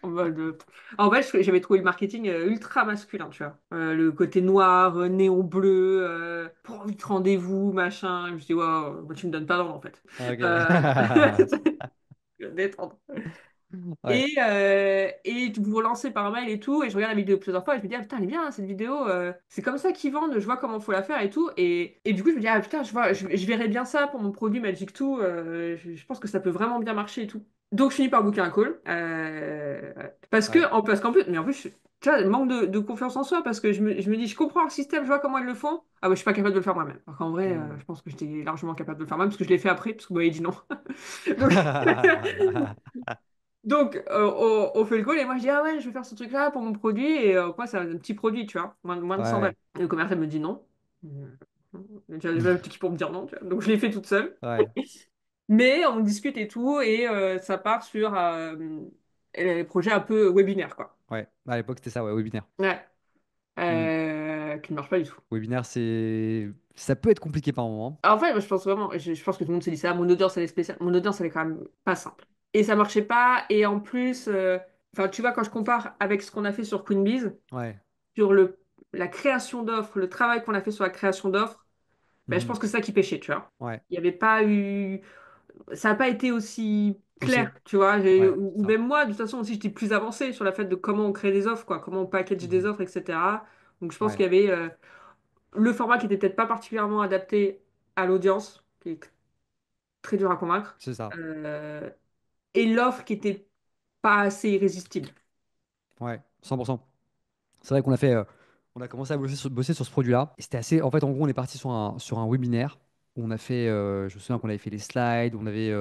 En mode, en fait, j'avais trouvé le marketing ultra masculin, tu vois. Le côté noir, néon bleu, pour vite rendez-vous, machin. Je me suis dit, wow, moi, tu me donnes pas d'ordre, en fait. Ok. Euh... détendre. Ouais, Et vous relancez par mail et tout, et je regarde la vidéo plusieurs fois, et je me dis, ah putain, elle est bien hein, cette vidéo, c'est comme ça qu'ils vendent, je vois comment faut la faire et tout. Et du coup, je me dis, ah putain, je verrais bien ça pour mon produit Magic 2, je pense que ça peut vraiment bien marcher et tout. Donc, je finis par booker un call, ouais. parce qu'en plus, mais en plus, tu vois, manque de confiance en soi, parce que je me dis, je comprends le système, je vois comment ils le font, ah ouais, je suis pas capable de le faire moi-même. Alors qu'en vrai, Hmm. je pense que j'étais largement capable de le faire moi-même, parce que je l'ai fait après, parce que vous m'avez dit non. Donc, Donc, on fait le call et moi je dis, ah ouais, je vais faire ce truc-là pour mon produit. Et quoi, c'est un petit produit, tu vois, moins de 100 balles. Ouais, Et le commercial me dit non. J'ai déjà le truc pour me dire non, tu vois. Donc, je l'ai fait toute seule. ouais, Mais on discute et tout, et ça part sur les projets un peu webinaire, quoi. ouais. À l'époque, c'était ça, ouais, webinaire. Ouais. Hmm. Qui ne marche pas du tout. Webinaire, c'est. Ça peut être compliqué par moment. Alors, en fait, moi, je pense vraiment, je pense que tout le monde s'est dit ça, mon audience, elle est spéciale. Mon audience, elle est quand même pas simple. Et ça marchait pas, et en plus, enfin, tu vois, quand je compare avec ce qu'on a fait sur Queenbiz, Ouais. sur la création d'offres, le travail qu'on a fait sur la création d'offres, ben, je Mhm. pense que c'est ça qui pêchait, tu vois. Ouais. Il n'y avait pas eu... Ça n'a pas été aussi clair, Poussé. tu vois. Ouais, Ou c'est ça. même moi, de toute façon, aussi, j'étais plus avancée sur la fait de comment on crée des offres, quoi, comment on package des Mhm. offres, etc. Donc, je pense Ouais, qu'il y avait le format qui était peut-être pas particulièrement adapté à l'audience, qui est très dur à convaincre, c'est ça. euh, et l'offre qui était pas assez irrésistible. Ouais, 100%. C'est vrai qu'on a fait, on a commencé à bosser sur ce produit-là. Et c'était assez, en fait, en gros, on est parti sur un webinaire où on a fait, je me souviens qu'on avait fait les slides, on avait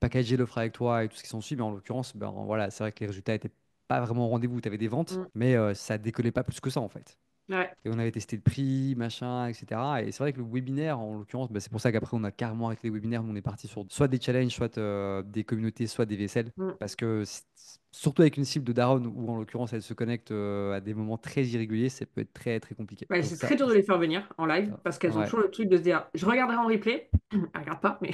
packagé l'offre avec toi et tout ce qui s'ensuit. Mais en l'occurrence, ben, voilà, c'est vrai que les résultats n'étaient pas vraiment au rendez-vous. Tu avais des ventes, Mm. mais ça décollait pas plus que ça, en fait. Ouais. Et on avait testé le prix, machin, etc. Et c'est vrai que le webinaire, en l'occurrence, bah, c'est pour ça qu'après, on a carrément arrêté les webinaires. Nous, on est parti sur soit des challenges, soit des communautés, soit des vaisselles. Mm. Parce que, surtout avec une cible de Daron, où en l'occurrence, elle se connecte à des moments très irréguliers, ça peut être très, très compliqué. Ouais, Donc, c'est très dur de les faire venir en live parce qu'elles ont ouais. toujours le truc de se dire je regarderai en replay. Elles regardent pas, mais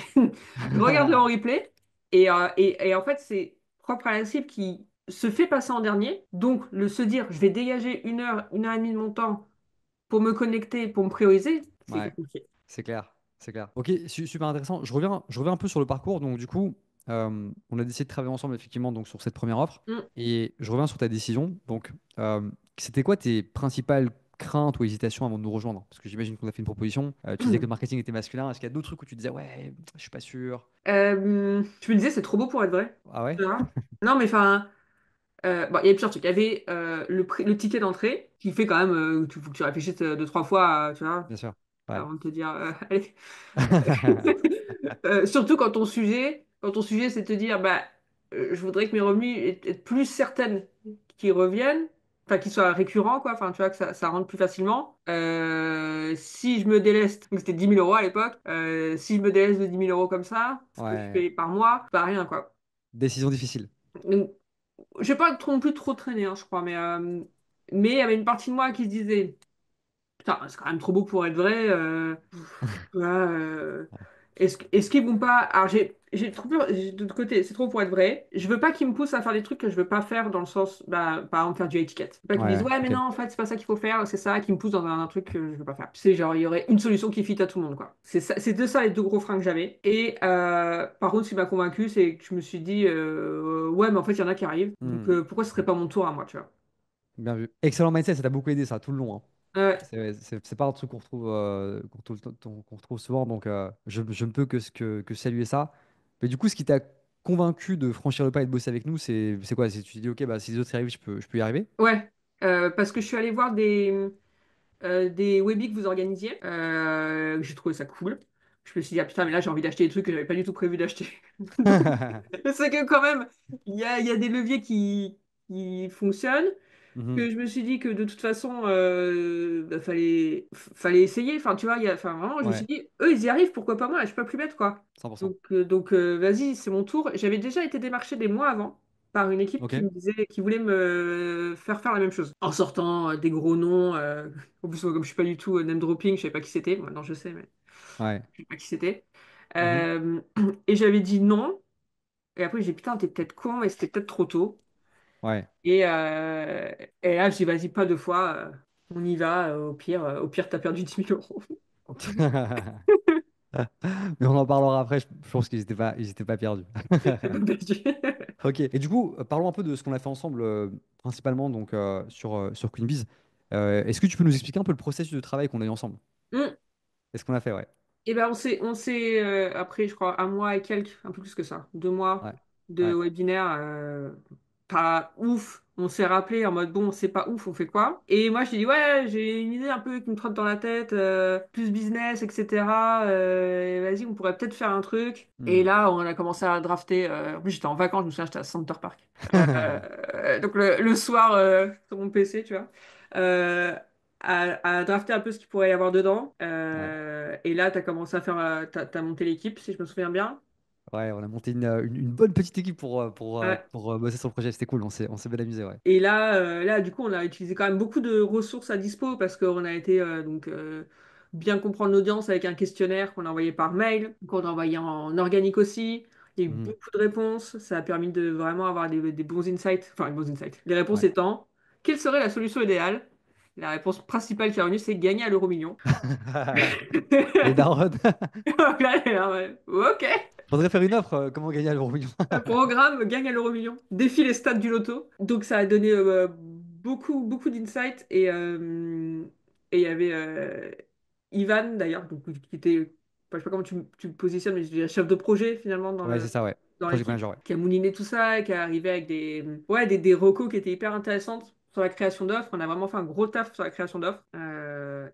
je regarderai en replay. Et en fait, c'est propre à la cible qui se fait passer en dernier. Donc, se dire je vais dégager 1 heure et demie de mon temps pour me connecter, pour me prioriser, c'est Ouais, compliqué. c'est clair, c'est clair. Ok, super intéressant. Je reviens un peu sur le parcours. Donc, du coup, on a décidé de travailler ensemble, effectivement, donc, sur cette première offre. Mm. Et je reviens sur ta décision. Donc, c'était quoi tes principales craintes ou hésitations avant de nous rejoindre? Parce que j'imagine qu'on a fait une proposition. Tu disais que le marketing était masculin. Est-ce qu'il y a d'autres trucs où tu disais, ouais, je suis pas sûr. Je me disais, c'est trop beau pour être vrai. Ah ouais? Tu vois. Non, mais enfin, bon, il y avait plusieurs trucs. Il y avait le ticket d'entrée qui fait quand même, faut que tu réfléchisses deux, trois fois, tu vois, Bien sûr. Ouais. avant de te dire, allez. Surtout quand ton sujet, c'est de te dire, bah, je voudrais que mes revenus aient plus certaines qu'ils reviennent, enfin, qu'ils soient récurrents, quoi, enfin, tu vois, que ça rentre plus facilement. Si je me déleste, donc c'était 10 000 € à l'époque, si je me déleste de 10 000 € comme ça, ce que je Ouais. fais par mois, c'est pas rien, quoi. Décision difficile. Donc, je vais pas trop non plus trop traîner, hein, je crois, mais il y avait une partie de moi qui se disait, putain, c'est quand même trop beau pour être vrai. Ouais, est-ce qu'ils vont pas. Alors, j'ai trop peur. De l'autre côté, c'est trop pour être vrai. Je veux pas qu'ils me poussent à faire des trucs que je veux pas faire dans le sens, bah, par exemple, faire du étiquette. Pas qu'ils me disent, Ouais, ouais, mais ok. non, en fait, c'est pas ça qu'il faut faire, c'est ça, qui me pousse dans un truc que je veux pas faire. C'est genre, il y aurait une solution qui fit à tout le monde, quoi. C'est de ça les deux gros freins que j'avais. Et par contre, ce qui m'a convaincu, c'est que je me suis dit, ouais, mais en fait, il y en a qui arrivent. Donc, Hmm. pourquoi ce serait pas mon tour à moi, tu vois? Bien vu. Excellent mindset, ça t'a beaucoup aidé ça tout le long, hein. Ouais, C'est pas un truc qu'on retrouve souvent, donc je ne peux que saluer ça. Mais du coup, ce qui t'a convaincu de franchir le pas et de bosser avec nous, c'est quoi? Tu te dis, ok, bah, si les autres y arrivent, je peux y arriver. ouais. Parce que je suis allée voir des webis que vous organisiez. J'ai trouvé ça cool. Je me suis dit, ah putain, mais là j'ai envie d'acheter des trucs que j'avais pas du tout prévu d'acheter. Donc, c'est que quand même, il y a des leviers qui fonctionnent, Mhm. que je me suis dit que de toute façon, bah, fallait essayer. Enfin, tu vois, enfin, vraiment, je me suis Ouais, dit, eux, ils y arrivent, pourquoi pas moi? Je suis pas plus bête, quoi. 100%. Donc vas-y, c'est mon tour. J'avais déjà été démarché des mois avant par une équipe Ok. qui me disait, qui voulait me faire la même chose. En sortant des gros noms. En plus, moi, comme je suis pas du tout name dropping, je savais pas qui c'était. Maintenant, je sais, mais Ouais. je sais pas qui c'était. Mhm. Euh, et j'avais dit non. Et après, j'ai dit, putain, t'es peut-être con, et c'était peut-être trop tôt. Ouais. Et, là, j'ai dit, vas-y, pas deux fois, on y va. Au pire, t'as perdu 10 000 €. Mais on en parlera après, je pense ils étaient pas perdus. T'as pas perdu. Ok, et du coup, parlons un peu de ce qu'on a fait ensemble, principalement donc, sur Queenbiz. Est-ce que tu peux nous expliquer un peu le processus de travail qu'on a eu ensemble? Hmm. Est-ce qu'on a fait, ouais. Et ben après, je crois, un mois et quelques, un peu plus que ça, 2 mois Ouais, de ouais. webinaire, pas ouf. On s'est rappelé en mode, bon, c'est pas ouf, on fait quoi? Et moi, je lui dit, ouais, j'ai une idée un peu qui me trotte dans la tête, plus business, etc. Et vas-y, on pourrait peut-être faire un truc. Et Hmm. là, on a commencé à drafter. En plus, j'étais en vacances, je me souviens, j'étais à Center Park. Donc, le soir, sur mon PC, tu vois. Euh, à drafter un peu ce qu'il pourrait y avoir dedans. Ouais, Et là, tu as commencé à faire, t'as monté l'équipe, si je me souviens bien. ouais, on a monté une bonne petite équipe Ouais. pour bosser sur le projet. C'était cool, on s'est bien amusé, ouais. Et là, du coup, on a utilisé quand même beaucoup de ressources à dispo parce qu'on a été bien comprendre l'audience avec un questionnaire qu'on a envoyé par mail, qu'on a envoyé en organique aussi. Il y a eu Mhm. beaucoup de réponses. Ça a permis de vraiment avoir des bons insights. Enfin, des bons insights. Les réponses Ouais. étant, quelle serait la solution idéale? La réponse principale qui est revenue, c'est gagner à l'euro million. Les darons. Là, ouais. Ok. Faudrait faire une offre, comment gagner à l'euro million. Programme gagne à l'euro million. Défie les stats du loto. Donc ça a donné beaucoup, beaucoup d'insights. Et il y avait Ivan d'ailleurs, donc, qui était, enfin, je sais pas comment tu le positionnes, mais je dirais chef de projet finalement Ouais, c'est ça, ouais. dans Project l'équipe, manager, ouais. qui a mouliné tout ça et qui est arrivé avec des recos qui étaient hyper intéressantes sur la création d'offres. On a vraiment fait un gros taf sur la création d'offres.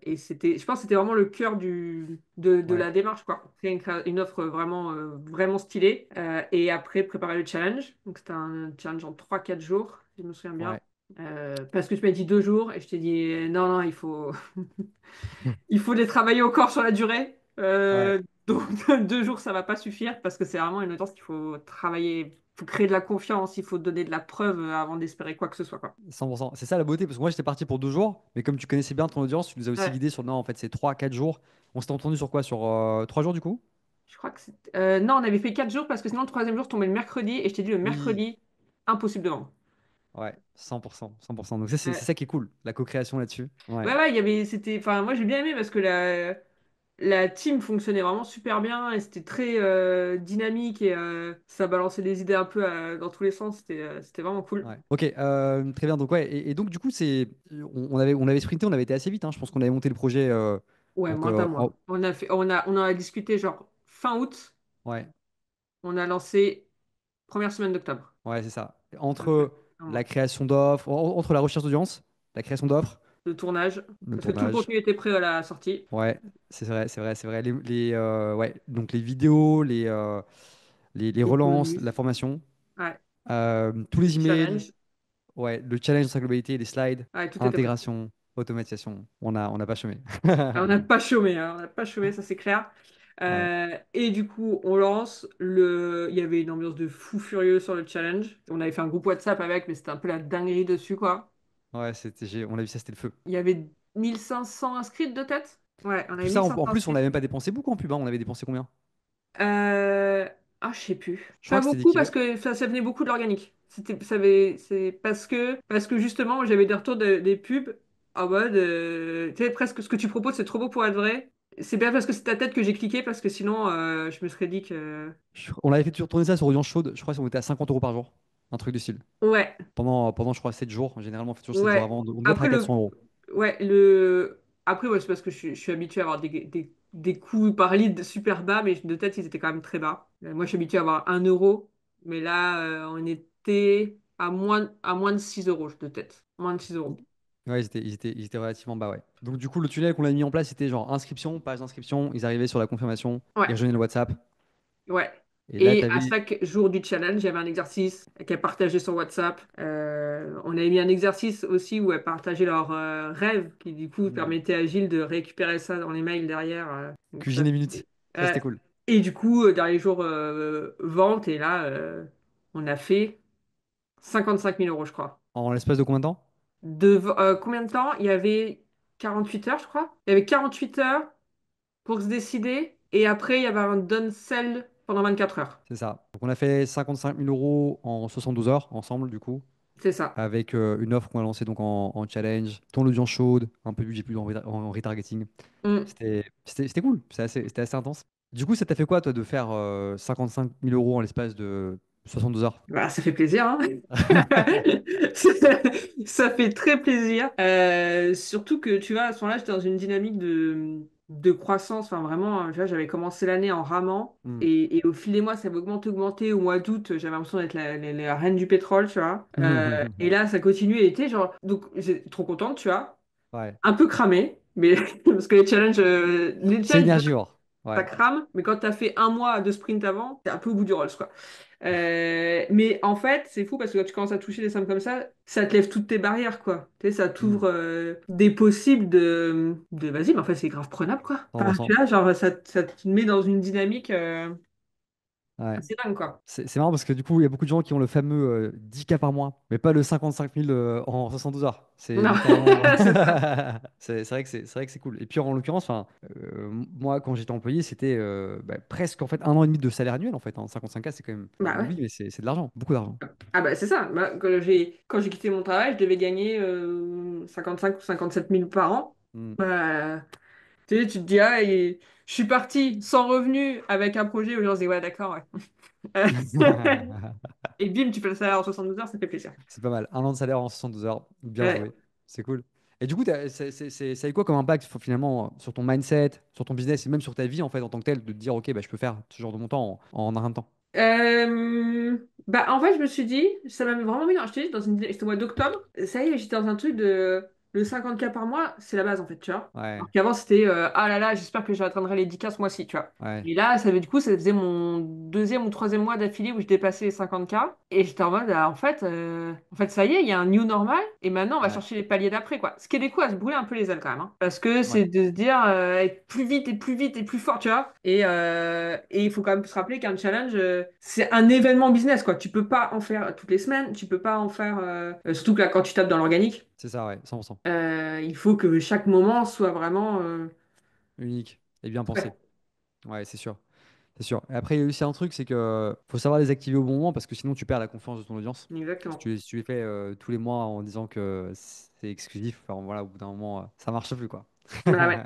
Et je pense que c'était vraiment le cœur de Ouais, la démarche, quoi. Créer une offre vraiment, vraiment stylée. Et après, préparer le challenge. Donc, c'était un challenge en 3 4 jours, si je me souviens bien. ouais, Parce que tu m'as dit 2 jours et je t'ai dit non, non, il faut les travailler au corps sur la durée. ouais. Donc 2 jours, ça va pas suffire parce que c'est vraiment une audience qu'il faut travailler, il faut créer de la confiance, il faut donner de la preuve avant d'espérer quoi que ce soit, quoi. 100%. C'est ça la beauté, parce que moi j'étais parti pour 2 jours, mais comme tu connaissais bien ton audience, tu nous as aussi Ouais. guidé sur non, en fait c'est 3 4 jours. On s'était entendu sur quoi? Sur 3 jours du coup? Je crois que c'était. Non, on avait fait 4 jours parce que sinon le troisième jour tombait le mercredi et je t'ai dit le Oui. mercredi, impossible de vendre. Ouais, 100%. 100%. Donc ça, c'est Ouais. ça qui est cool, la co-création là-dessus. Ouais, Ouais. ouais, il y avait. C'était. Enfin, moi j'ai bien aimé parce que là. la team fonctionnait vraiment super bien et c'était très dynamique et ça balançait des idées un peu dans tous les sens. C'était vraiment cool. Ouais. Ok, très bien. Donc, ouais, et donc, du coup, on avait sprinté, on avait été assez vite, hein. Je pense qu'on avait monté le projet. Ouais, Donc, moins d'un mois. On en a discuté genre fin août. ouais, On a lancé première semaine d'octobre. ouais, c'est ça. Donc ouais, Entre un la mois. création d'offres, entre la recherche d'audience, la création d'offres, De tournage. le Parce que tout le tournage, contenu était prêt à la sortie. ouais, c'est vrai, c'est vrai, c'est vrai. Ouais, donc les vidéos, les Les relances, bonus. la formation, Ouais. tous les Les emails, challenges. ouais, le challenge dans sa globalité, les slides, Ouais, tout était prêt. intégration, automatisation. On n'a pas chômé. On n'a pas chômé, hein. On n'a pas chômé, ça c'est clair. Ouais, Et du coup, on lance le. Il y avait une ambiance de fou furieux sur le challenge. On avait fait un groupe WhatsApp avec, mais c'était un peu la dinguerie dessus, quoi. ouais, on a vu ça, c'était le feu. Il y avait 1500 inscrits de tête. Ouais, on Tout avait ça, 1500 en plus, on inscrits. n'avait même pas dépensé beaucoup en pub, hein. On avait dépensé combien? Ah, je sais plus. Je crois Pas que c'était beaucoup parce l'équivalent. que ça venait beaucoup de l'organique. C'est parce que justement, moi, j'avais des retours des pubs en mode, tu sais, presque ce que tu proposes, c'est trop beau pour être vrai. C'est bien parce que c'est ta tête que j'ai cliqué parce que sinon, je me serais dit que. On avait fait tourner ça sur Audience Chaude. Je crois qu'on était à 50 euros par jour. Un truc du style. Ouais, Pendant je crois, 7 jours. Généralement, on fait toujours 7 jours ouais. avant. On doit être Après à 400 euros. ouais, le. Après, ouais, c'est parce que je suis habitué à avoir des coûts par lead super bas, mais de tête, ils étaient quand même très bas. Moi, je suis habitué à avoir 1 euro, mais là, on était à moins de 6 euros de tête. Moins de 6 euros. Ouais, ils étaient relativement bas, ouais. Donc, du coup, le tunnel qu'on a mis en place, c'était genre inscription, page d'inscription. Ils arrivaient sur la confirmation. Ils Ouais, rejoignaient le WhatsApp. ouais. Et là, tu Et à avais. chaque jour du challenge, il y avait un exercice qu'elle partageait sur WhatsApp. On avait mis un exercice aussi où elle partageait leurs rêves, qui du coup permettait à Gilles de récupérer ça dans les mails derrière. Donc ça, Cuisine et minutes. Ça, c'était ouais. cool. Et du coup, dernier jour vente, et là, on a fait 55 000 euros, je crois. En l'espace de combien de temps? Combien de temps? Il y avait 48 heures, je crois. Il y avait 48 heures pour se décider, et après, il y avait un done sell pendant 24 heures. C'est ça. Donc, on a fait 55 000 euros en 72 heures ensemble, du coup. C'est ça. Avec une offre qu'on a lancée donc en challenge, ton audience chaude, un peu de budget plus en retargeting. Mm. C'était cool, c'était assez intense. Du coup, ça t'a fait quoi, toi, de faire 55 000 euros en l'espace de 72 heures? Bah, ça fait plaisir, hein. Ça ça fait très plaisir. Surtout que, tu vois, à ce moment-là, j'étais dans une dynamique de croissance. Enfin, vraiment, tu vois, j'avais commencé l'année en ramant. Hmm. Et au fil des mois, ça avait augmenté, augmenté. Au mois d'août, j'avais l'impression d'être la reine du pétrole, tu vois. Et là, ça continue et était genre. Donc, j'étais trop contente, tu vois. Ouais. Un peu cramée, mais parce que les C'est challenges, énergivore. ça Ouais. crame. Mais quand tu as fait un mois de sprint avant, t'es un peu au bout du Rolls, quoi. Mais en fait, c'est fou parce que quand tu commences à toucher des sommes comme ça te lève toutes tes barrières, quoi. Tu sais, ça Hmm. t'ouvre des possibles de vas-y, mais en fait, c'est grave prenable, quoi. Enfin, tu 100%. vois, genre, ça te met dans une dynamique Ouais. assez dingue, quoi. C'est marrant parce que du coup, il y a beaucoup de gens qui ont le fameux 10K par mois, mais pas le 55 000 en 72 heures. C'est Non, littéralement. c'est ça. C'est vrai que c'est cool. Et puis en l'occurrence, enfin, moi, quand j'étais employé, c'était presque en fait 1 an et demi de salaire annuel en fait, hein. 55K, c'est quand même. Enfin, Bah on ouais. oublie, mais c'est de l'argent, beaucoup d'argent. Ah bah c'est ça. Bah, quand j'ai quitté mon travail, je devais gagner 55 ou 57 000 par an. Hmm. Bah, tu te dis, ah, je suis parti sans revenu avec un projet où les gens se disent, ouais, d'accord, ouais. Et bim, tu fais le salaire en 72 heures, ça fait plaisir. C'est pas mal. 1 an de salaire en 72 heures, bien Ouais. joué. C'est cool. Et du coup, ça a eu quoi comme impact finalement sur ton mindset, sur ton business et même sur ta vie en fait en tant que tel, de te dire, ok, bah, je peux faire ce genre de montant en un rien de temps. Bah, en fait, je me suis dit, ça m'a vraiment mis dans, je t'ai dit, c'était au mois d'octobre. Ça y est, j'étais dans un truc de le 50K par mois, c'est la base en fait, tu vois. Ouais, Alors qu'avant, c'était ah là là, j'espère que j'atteindrai les 10K ce mois-ci, tu vois. ouais, Et là, du coup, ça faisait mon deuxième ou troisième mois d'affilée où je dépassais les 50K. Et j'étais en mode, ah, en fait, ça y est, il y a un new normal. Et maintenant, on va ouais, chercher les paliers d'après, quoi. Ce qui est des coups à se brûler un peu les ailes quand même, hein. Parce que ouais. c'est de se dire, être plus vite et plus vite et plus fort, tu vois. Et il faut quand même se rappeler qu'un challenge, c'est un événement business, quoi. Tu peux pas en faire toutes les semaines, tu peux pas en faire, surtout que là, quand tu tapes dans l'organique, C'est ça, ouais, 100%. il faut que chaque moment soit vraiment. Unique et bien pensé. Ouais, Ouais, c'est sûr. C'est sûr. Et après, il y a aussi un truc, c'est que faut savoir les activer au bon moment parce que sinon tu perds la confiance de ton audience. exactement. Si tu les fais tous les mois en disant que c'est exclusif, enfin, voilà, au bout d'un moment, ça marche plus, quoi. Bah ouais,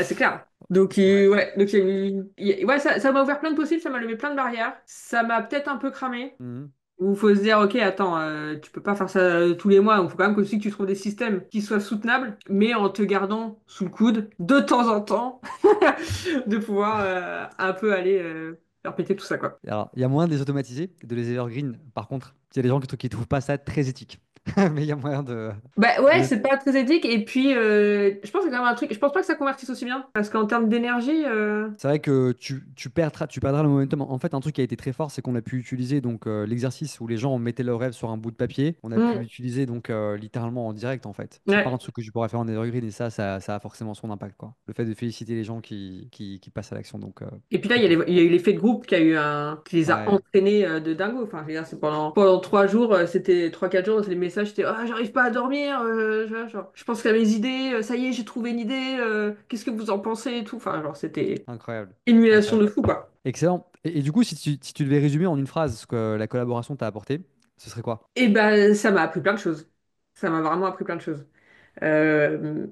c'est clair. Donc, Ouais. ouais, donc, ouais, ça m'a ouvert plein de possibles, ça m'a levé plein de barrières. Ça m'a peut-être un peu cramé. Mhm. Où il faut se dire, ok, attends, tu peux pas faire ça tous les mois, donc il faut quand même que, aussi que tu trouves des systèmes qui soient soutenables, mais en te gardant sous le coude, de temps en temps, de pouvoir un peu aller faire péter tout ça, quoi. Alors, il y a moyen de les automatiser, de les evergreen. Par contre, il y a des gens qui trouvent pas ça très éthique. Mais il y a moyen Bah ouais, de- c'est pas très éthique, et puis je pense que c'est quand même un truc, je pense pas que ça convertisse aussi bien, parce qu'en termes d'énergie, C'est vrai que tu perdras le momentum. En fait, un truc qui a été très fort, c'est qu'on a pu utiliser l'exercice où les gens mettaient leurs rêves sur un bout de papier. On a pu hmm, l'utiliser littéralement en direct en fait. C'est pas un ouais. truc que tu pourrais faire en evergreen et ça a forcément son impact quoi. Le fait de féliciter les gens qui passent à l'action Et puis là, plutôt cool. il y a eu l'effet de groupe qui les a Ouais, entraînés de dingo. Enfin, je veux dire, c'est pendant 3 jours, c'était 3, 4 jours, les messages, c'était ah, j'arrive pas à dormir, genre, je pense qu'à mes idées, ça y est, j'ai trouvé une idée, qu'est-ce que vous en pensez et tout. Enfin, genre, c'était incroyable, émulation incroyable. de fou, quoi. Excellent. Et du coup, si tu devais résumer en une phrase ce que la collaboration t'a apporté, ce serait quoi? Et ben, ça m'a appris plein de choses. Ça m'a vraiment appris plein de choses.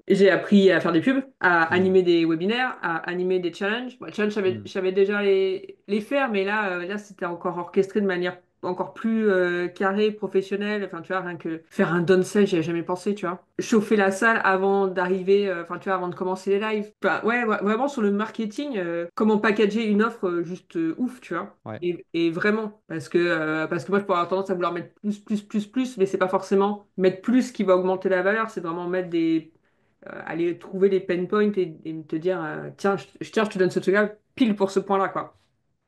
J'ai appris à faire des pubs, à Hmm, animer des webinaires, à animer des challenges. Bon, les challenges, hmm. je savais déjà les faire, mais là, c'était encore orchestré de manière encore plus carrée, professionnelle. Enfin, tu vois, rien que faire un downsell, j'y avais jamais pensé, tu vois. Chauffer la salle avant d'arriver, enfin, tu vois, avant de commencer les lives. Enfin, ouais, vraiment sur le marketing, comment packager une offre juste ouf, tu vois. Ouais. Et vraiment, parce que moi, je pourrais avoir tendance à vouloir mettre plus, plus, plus, plus, mais c'est pas forcément mettre plus qui va augmenter la valeur, c'est vraiment aller trouver les pain points et te dire, tiens, tiens, je te donne ce truc-là pile pour ce point-là, quoi.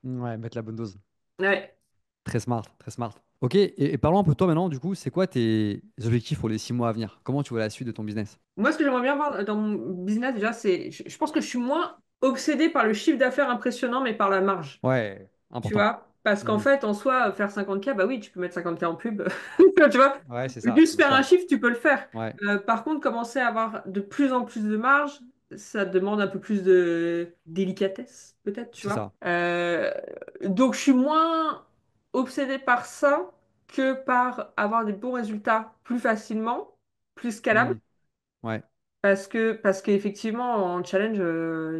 Ouais, mettre la bonne dose. Ouais. Très smart, très smart. Ok, et parlons un peu de toi maintenant, du coup, c'est quoi tes objectifs pour les 6 mois à venir? Comment tu vois la suite de ton business? Moi, ce que j'aimerais bien voir dans mon business, déjà, je pense que je suis moins obsédée par le chiffre d'affaires impressionnant, mais par la marge. Ouais, Tu important. vois? Parce qu'en Hmm. fait, en soi, faire 50K, bah oui, tu peux mettre 50K en pub. Tu vois? Ouais, c'est ça, Juste bien faire un sûr. chiffre, tu peux le faire. Ouais, Par contre, commencer à avoir de plus en plus de marge, ça demande un peu plus de délicatesse, peut-être, tu c'est vois? ça. Donc, je suis moins obsédée par ça que par avoir des bons résultats plus facilement, plus scalables. Hmm. Ouais, Parce qu'effectivement, en challenge,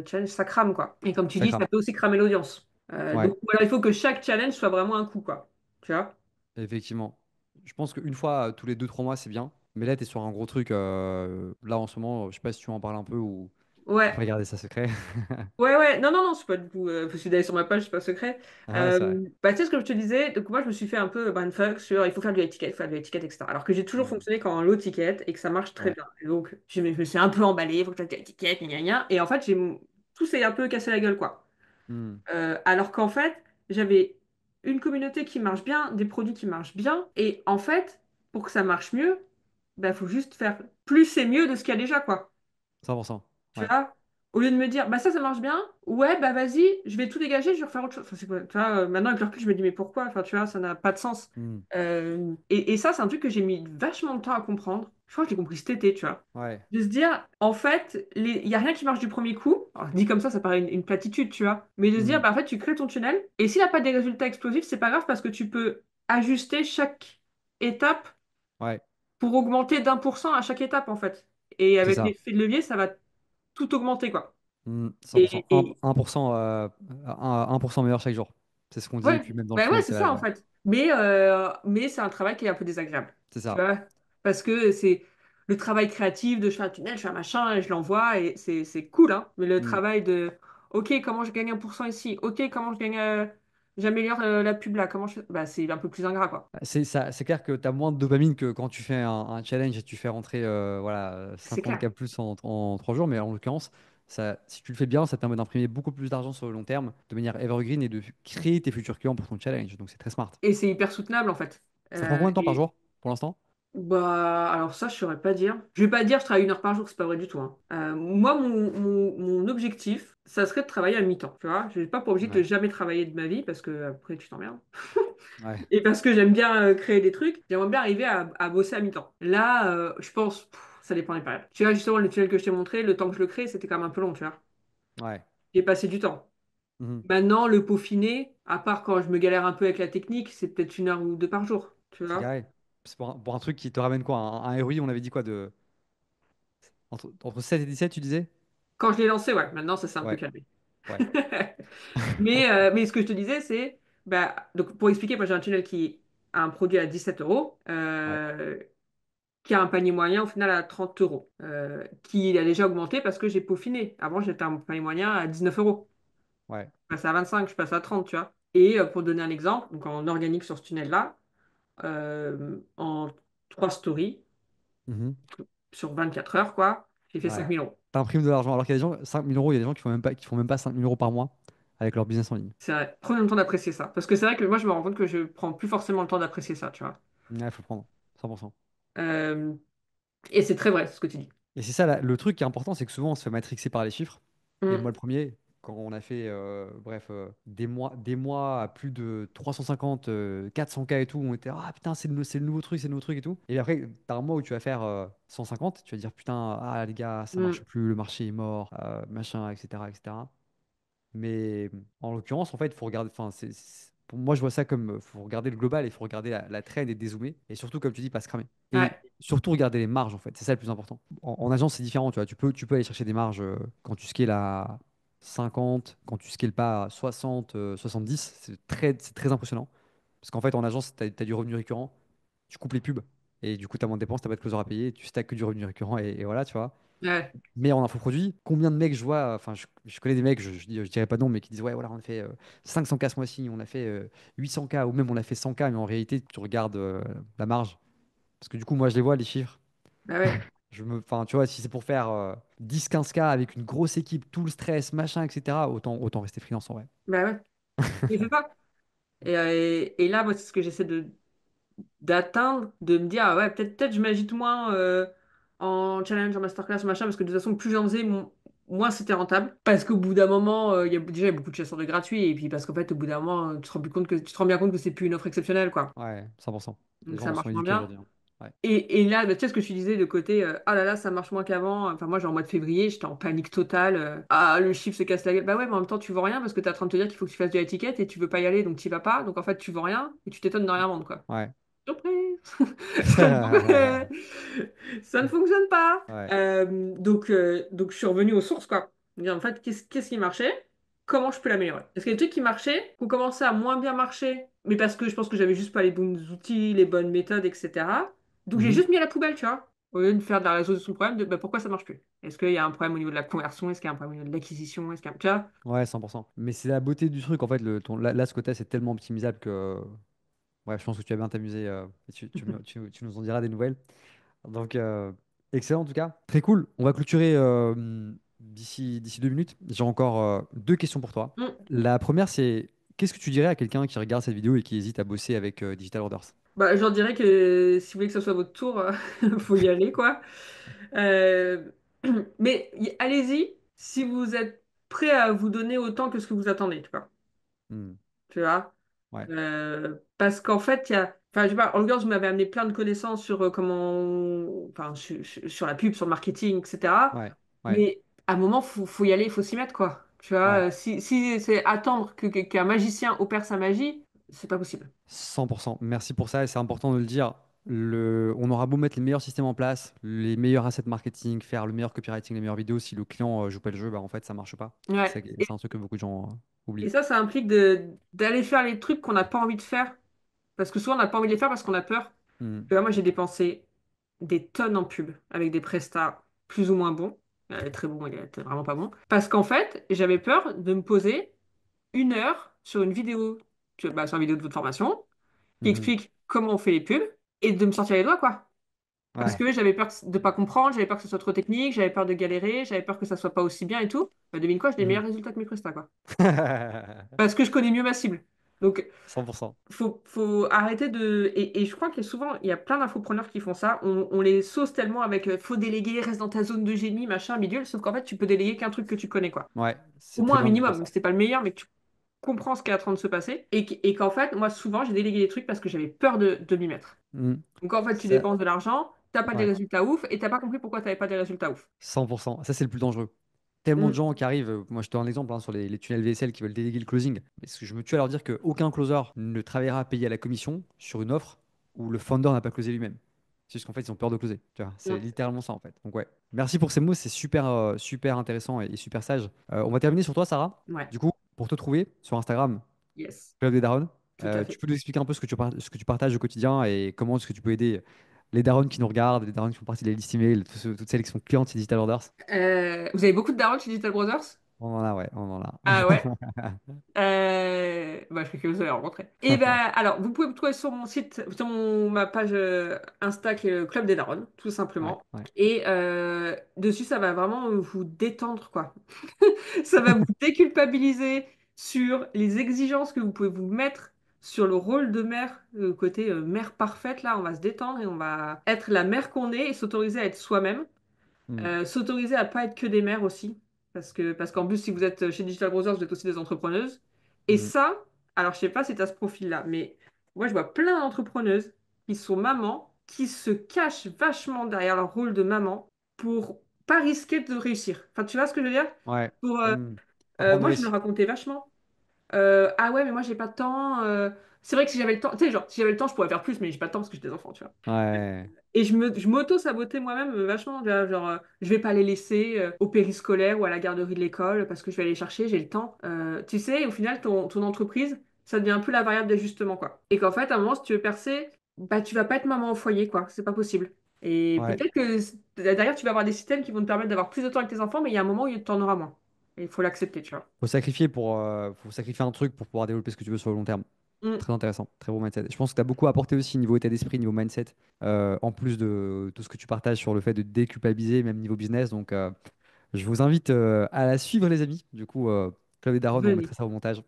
challenge, ça crame, quoi. Et comme tu ça dis, ça crame. peut aussi cramer l'audience. Ouais, Donc voilà, il faut que chaque challenge soit vraiment un coup, quoi. Tu vois? effectivement. Je pense qu'une fois tous les 2 3 mois, c'est bien. Mais là, tu es sur un gros truc. Là, en ce moment, je sais pas si tu en parles un peu ou tu Ouais. préfères garder ça secret. Ouais, ouais. Non, non, non, c'est pas du coup. Parce que d'aller sur ma page, c'est pas secret. Ah ouais, c'est vrai. Bah, tu sais ce que je te disais, donc moi, je me suis fait un peu brainfuck sur il faut faire du high ticket, faire du high ticket, etc. Alors que j'ai toujours Hmm. fonctionné qu'en low ticket et que ça marche très Ouais. bien. Et donc, je me suis un peu emballé, il faut que tu aies du high ticket, gna gna gna. Et en fait, tout s'est un peu cassé la gueule, quoi. Hmm. Alors qu'en fait, j'avais une communauté qui marche bien, des produits qui marchent bien, et en fait, pour que ça marche mieux, il faut juste faire plus et mieux de ce qu'il y a déjà, quoi. 100%. Tu Ouais. vois? Au lieu de me dire, bah ça marche bien, ouais, bah vas-y, je vais tout dégager, je vais refaire autre chose. Enfin, c'est quoi, tu vois, maintenant, avec le recul, je me dis, mais pourquoi? Enfin, tu vois, ça n'a pas de sens. Hmm. Et ça, c'est un truc que j'ai mis vachement de temps à comprendre. Je crois que j'ai compris cet été, tu vois. Ouais. De se dire, en fait, il n'y a rien qui marche du premier coup. Alors, dit comme ça paraît une platitude, tu vois. Mais de se dire, Hmm. bah, en fait, tu crées ton tunnel. Et s'il n'a pas des résultats explosifs, c'est pas grave parce que tu peux ajuster chaque étape Ouais. pour augmenter d'1% à chaque étape, en fait. Et C'est avec ça. l'effet de levier, ça va tout augmenter, quoi. 100%. Et, et, 1%, 1% meilleur chaque jour. C'est ce qu'on dit, et ouais, puis même dans le bah ouais, tunnel, c'est c'est ça, vrai. en Ouais. fait. Mais c'est un travail qui est un peu désagréable. C'est Tu ça. vois? Parce que c'est le travail créatif de je fais un tunnel, je fais un machin, et je l'envoie, et c'est cool, hein. Mais le Hmm. travail de, OK, comment je gagne 1% ici? OK, comment j'améliore la pub là? Bah, c'est un peu plus ingrat, quoi. C'est ça, c'est clair que tu as moins de dopamine que quand tu fais un challenge et tu fais rentrer voilà, C'est 50 clair. k plus en 3 jours, mais en l'occurrence, si tu le fais bien, ça te permet d'imprimer beaucoup plus d'argent sur le long terme de manière evergreen et de créer tes futurs clients pour ton challenge. Donc c'est très smart. Et c'est hyper soutenable, en fait. Ça prend combien de temps par Et jour pour l'instant? bah, alors ça, je saurais pas dire. Je vais pas dire je travaille 1 heure par jour, c'est pas vrai du tout, hein. Moi, mon objectif, ça serait de travailler à mi-temps, tu vois. Je n'ai pas pour objectif de Ouais. jamais travailler de ma vie parce que après, tu t'emmerdes. Ouais. Et parce que j'aime bien créer des trucs, j'aimerais bien arriver à bosser à mi-temps. Là, je pense, ça dépend des périodes. Tu vois, justement, le tunnel que je t'ai montré, le temps que je le crée, c'était quand même un peu long, tu vois. Ouais. J'ai passé du temps. Mhm. Maintenant, le peaufiner, à part quand je me galère un peu avec la technique, c'est peut-être 1 heure ou 2 par jour, tu C'est vois. carré. C'est pour un truc qui te ramène quoi? Un ROI, on avait dit quoi entre 7 et 17, tu disais? Quand je l'ai lancé, ouais, maintenant ça s'est un peu Ouais, calmé. ouais, Mais ce que je te disais, c'est, bah, donc pour expliquer, moi j'ai un tunnel qui a un produit à 17 euros, ouais, qui a un panier moyen au final à 30 euros, qui a déjà augmenté parce que j'ai peaufiné. Avant, j'étais à un panier moyen à 19 euros. ouais. Je passe à 25, je passe à 30, tu vois. Et pour donner un exemple, donc en organique sur ce tunnel-là, en 3 stories, Mhm. sur 24 heures, quoi, j'ai fait Ouais. 5 000 euros. T'imprimes de l'argent. Alors qu'il y a des gens, 5 000 euros, il y a des gens qui font même pas 5 000 euros par mois avec leur business en ligne. C'est vrai. Prenez le temps d'apprécier ça. Parce que c'est vrai que moi, je me rends compte que je prends plus forcément le temps d'apprécier ça, tu vois. Ouais, faut prendre. 100%. Euh, et c'est très vrai, ce que tu dis. Et c'est ça, le truc qui est important, c'est que souvent on se fait matrixer par les chiffres. Et Mm. moi, le premier, quand on a fait, bref, des mois à plus de 350, 400K et tout, on était, ah putain, c'est le nouveau truc, c'est le nouveau truc et tout. Et après, t'as un mois où tu vas faire 150, tu vas dire, putain, ah les gars, ça marche Mm. plus, le marché est mort, machin, etc., etc. Mais en l'occurrence, en fait, il faut regarder. Enfin, pour moi, je vois ça comme faut regarder le global, il faut regarder la trend et dézoomer. Et surtout, comme tu dis, pas se cramer. Et Ouais. surtout, regarder les marges, en fait. C'est ça le plus important. En agence, c'est différent. Tu vois, tu peux aller chercher des marges quand tu scales à 50, quand tu scales pas à 60, 70. C'est très impressionnant. Parce qu'en fait, en agence, tu as du revenu récurrent. Tu coupes les pubs. Et du coup, tu as moins de dépenses, tu pas de closer à payer. Tu stacks que du revenu récurrent. Et voilà, tu vois. Ouais. Mais en infoproduit, combien de mecs je vois, enfin je connais des mecs, je dirais pas non, mais qui disent ouais voilà on a fait 500K ce mois-ci, on a fait 800K ou même on a fait 100K, mais en réalité tu regardes la marge. Parce que du coup moi je les vois les chiffres. Bah ouais. Enfin tu vois si c'est pour faire 10-15K avec une grosse équipe, tout le stress, machin, etc. Autant rester freelance en vrai. Bah ouais. Il fait pas. Et là, moi, c'est ce que j'essaie d'atteindre, de me dire, ah ouais, peut-être je m'agite moins en challenge, en masterclass, machin, parce que de toute façon, plus j'en faisais, moins c'était rentable. Parce qu'au bout d'un moment, déjà, il y a beaucoup de chasseurs de gratuits, et puis parce qu'en fait, au bout d'un moment, tu te rends bien compte que c'est plus une offre exceptionnelle, quoi. Ouais, 100%. Les Donc ça gens sont marche moins éduqués bien. aujourd'hui, hein. Ouais. Et là, bah, tu sais ce que tu disais de côté, ah là là, ça marche moins qu'avant. Enfin, moi, genre en mois de février, j'étais en panique totale. Ah, le chiffre se casse la gueule. Bah ouais, mais en même temps, tu vends rien parce que tu es en train de te dire qu'il faut que tu fasses de l'étiquette et tu veux pas y aller, donc tu vas pas. Donc en fait, tu vends rien et tu t'étonnes de rien vendre, quoi. Ouais. Surprise! Ça ne fonctionne, ça ne fonctionne pas. Ouais. Donc je suis revenue aux sources, quoi. Dire, en fait, qu'est-ce qui marchait? Comment je peux l'améliorer? Parce qu'il y a des trucs qui marchaient, qui ont commencé à moins bien marcher, mais parce que je pense que j'avais juste pas les bons outils, les bonnes méthodes, etc. Donc j'ai Mhm. juste mis à la poubelle, tu vois. Au lieu de faire de la résolution de problème, de bah, pourquoi ça marche plus? Est-ce qu'il y a un problème au niveau de la conversion? Est-ce qu'il y a un problème au niveau de l'acquisition? Est-ce qu'il y a... Tu vois? Ouais, 100%. Mais c'est la beauté du truc en fait. Là, ce côté c'est tellement optimisable que ouais, je pense que tu vas bien t'amuser et tu nous en diras des nouvelles. Donc, excellent en tout cas. Très cool. On va clôturer d'ici 2 minutes. J'ai encore deux questions pour toi. Hmm. La première, c'est qu'est-ce que tu dirais à quelqu'un qui regarde cette vidéo et qui hésite à bosser avec Digital Orders? Bah, j'en dirais que si vous voulez que ce soit votre tour, faut y aller, quoi. Euh, Mais allez-y si vous êtes prêt à vous donner autant que ce que vous attendez, tu vois. Hmm. Tu vois. Ouais, Parce qu'en fait, il y a... Enfin, je sais pas, en l'occurrence, vous m'avez amené plein de connaissances sur comment... Enfin, sur la pub, sur le marketing, etc. ouais, ouais, Mais à un moment, faut y aller, il faut s'y mettre, quoi. Tu ouais. vois, si c'est attendre qu'un magicien opère sa magie, c'est pas possible. 100%. Merci pour ça et c'est important de le dire. On aura beau mettre les meilleurs systèmes en place, les meilleurs assets marketing, faire le meilleur copywriting, les meilleures vidéos, si le client joue pas le jeu, bah en fait ça marche pas. Ouais. C'est un truc que beaucoup de gens Et oublient. ça implique d'aller faire les trucs qu'on n'a pas envie de faire. Parce que souvent, on n'a pas envie de les faire parce qu'on a peur. Hmm. Tu vois, moi, j'ai dépensé des tonnes en pub avec des prestats plus ou moins bons. Très bons, il était vraiment pas bon. Parce qu'en fait, j'avais peur de me poser 1 heure sur une vidéo, sur une vidéo de votre formation, qui Mhm. explique comment on fait les pubs, et de me sortir les doigts, quoi. Parce Ouais. que j'avais peur de pas comprendre, j'avais peur que ce soit trop technique, j'avais peur de galérer, j'avais peur que ça soit pas aussi bien et tout. Bah, devine quoi, j'ai des Mhm. meilleurs résultats que mes prestats, quoi. Parce que je connais mieux ma cible. Donc, 100%. faut arrêter de. Et je crois que souvent, il y a plein d'infopreneurs qui font ça. On les sauce tellement avec faut déléguer, reste dans ta zone de génie, machin, bidule. Sauf qu'en fait, tu peux déléguer qu'un truc que tu connais, quoi. Ouais, Au c'est moins très un bien de dire minimum, même ça. si c'est pas le meilleur, mais que tu comprends ce qui est en train de se passer. Et qu'en fait, moi, souvent, j'ai délégué des trucs parce que j'avais peur de m'y mettre. Mhm. Donc en fait, tu Ça, dépenses de l'argent, t'as pas des ouais, résultats ouf, et t'as pas compris pourquoi t'avais pas des résultats ouf. 100%. Ça, c'est le plus dangereux. Tellement de Mm. gens qui arrivent, moi je te donne un exemple hein, sur les tunnels VSL qui veulent déléguer le closing. Parce que je me tue à leur dire qu'aucun closer ne travaillera à payer à la commission sur une offre où le founder n'a pas closé lui-même. C'est juste qu'en fait, ils ont peur de closer. Tu vois, c'est Mm. littéralement ça en fait. Donc ouais. Merci pour ces mots, c'est super, super intéressant et super sage. On va terminer sur toi, Sarah. Ouais, Du coup, pour te trouver sur Instagram, yes, Club des Darons, tout à tu fait. peux nous expliquer un peu ce que tu partages au quotidien et comment est-ce que tu peux aider les darons qui nous regardent, les darons qui font partie des listes email, toutes celles qui sont clientes chez Digital Orders. Vous avez beaucoup de darons chez Digital Brothers? On en a, ouais, on en Ah ouais? a. Bah, je crois que vous avez rencontré. Et ben, alors, vous pouvez me trouver sur mon site, sur ma page Insta qui est le Club des Darons, tout Ouais, simplement. ouais. Et dessus, ça va vraiment vous détendre, quoi. Ça va vous déculpabiliser sur les exigences que vous pouvez vous mettre sur le rôle de mère, le côté mère parfaite, là. On va se détendre et on va être la mère qu'on est et s'autoriser à être soi-même. Hmm, S'autoriser à pas être que des mères aussi. Parce qu'en plus, si vous êtes chez Digital Brothers, vous êtes aussi des entrepreneuses. Et hmm. ça, alors je sais pas si tu as ce profil-là, mais moi je vois plein d'entrepreneuses qui sont mamans, qui se cachent vachement derrière leur rôle de maman pour pas risquer de réussir. Enfin, tu vois ce que je veux dire? Ouais. Pour, Hmm. Pas prendre de moi, je me le risques. racontais vachement. Ah ouais, mais moi j'ai pas de temps. C'est vrai que si j'avais le temps, tu sais, genre, si j'avais le temps, je pourrais faire plus, mais j'ai pas de temps parce que j'ai des enfants, tu vois. Ouais. Et je m'auto-sabotais moi-même vachement. Genre, je vais pas les laisser au périscolaire ou à la garderie de l'école parce que je vais aller les chercher, j'ai le temps. Tu sais, au final, ton entreprise, ça devient un peu la variable d'ajustement, quoi. Et qu'en fait, à un moment, si tu veux percer, bah, tu vas pas être maman au foyer, quoi. C'est pas possible. Et Ouais. peut-être que derrière, tu vas avoir des systèmes qui vont te permettre d'avoir plus de temps avec tes enfants, mais il y a un moment où tu en auras moins. Et il faut l'accepter, tu vois. Faut sacrifier un truc pour pouvoir développer ce que tu veux sur le long terme. Mm. Très intéressant, très beau mindset. Je pense que tu as beaucoup apporté aussi niveau état d'esprit, niveau mindset, en plus de tout ce que tu partages sur le fait de déculpabiliser, même niveau business. Donc, je vous invite à la suivre, les amis. Du coup, Club et Daron, on Venez. mettrait ça au montage.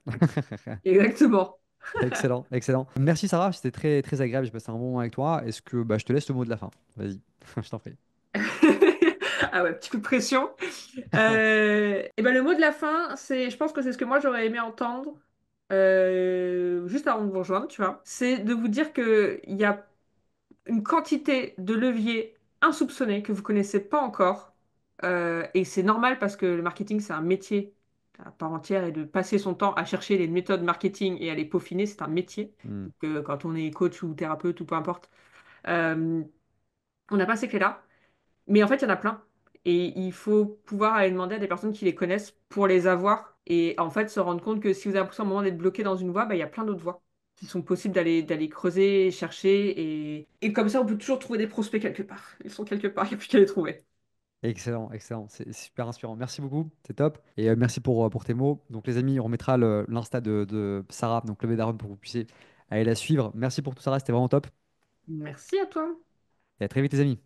Exactement. Excellent, excellent. Merci Sarah, c'était très, très agréable. J'ai passé un bon moment avec toi. Est-ce que bah, je te laisse le mot de la fin? Vas-y, je t'en prie. Ah ouais, petit coup de pression. Et ben le mot de la fin, c'est, je pense que c'est ce que moi j'aurais aimé entendre juste avant de vous rejoindre, tu vois. C'est de vous dire que il y a une quantité de leviers insoupçonnés que vous connaissez pas encore. Et c'est normal parce que le marketing, c'est un métier à part entière et de passer son temps à chercher les méthodes marketing et à les peaufiner, c'est un métier. Hmm. Donc, quand on est coach ou thérapeute ou peu importe, euh, on n'a pas ces clés-là. Mais en fait, il y en a plein. Et il faut pouvoir aller demander à des personnes qui les connaissent pour les avoir. Et en fait, se rendre compte que si vous avez l'impression à un moment d'être bloqué dans une voie, bah, il y a plein d'autres voies qui sont possibles d'aller creuser, chercher. Et comme ça, on peut toujours trouver des prospects quelque part. Ils sont quelque part, il n'y a plus qu'à les trouver. Excellent, excellent. C'est super inspirant. Merci beaucoup, c'est top. Et merci pour tes mots. Donc, les amis, on remettra l'Insta de Sarah, donc Club et Daron, pour que vous puissiez aller la suivre. Merci pour tout, Sarah, c'était vraiment top. Merci à toi. Et à très vite, les amis.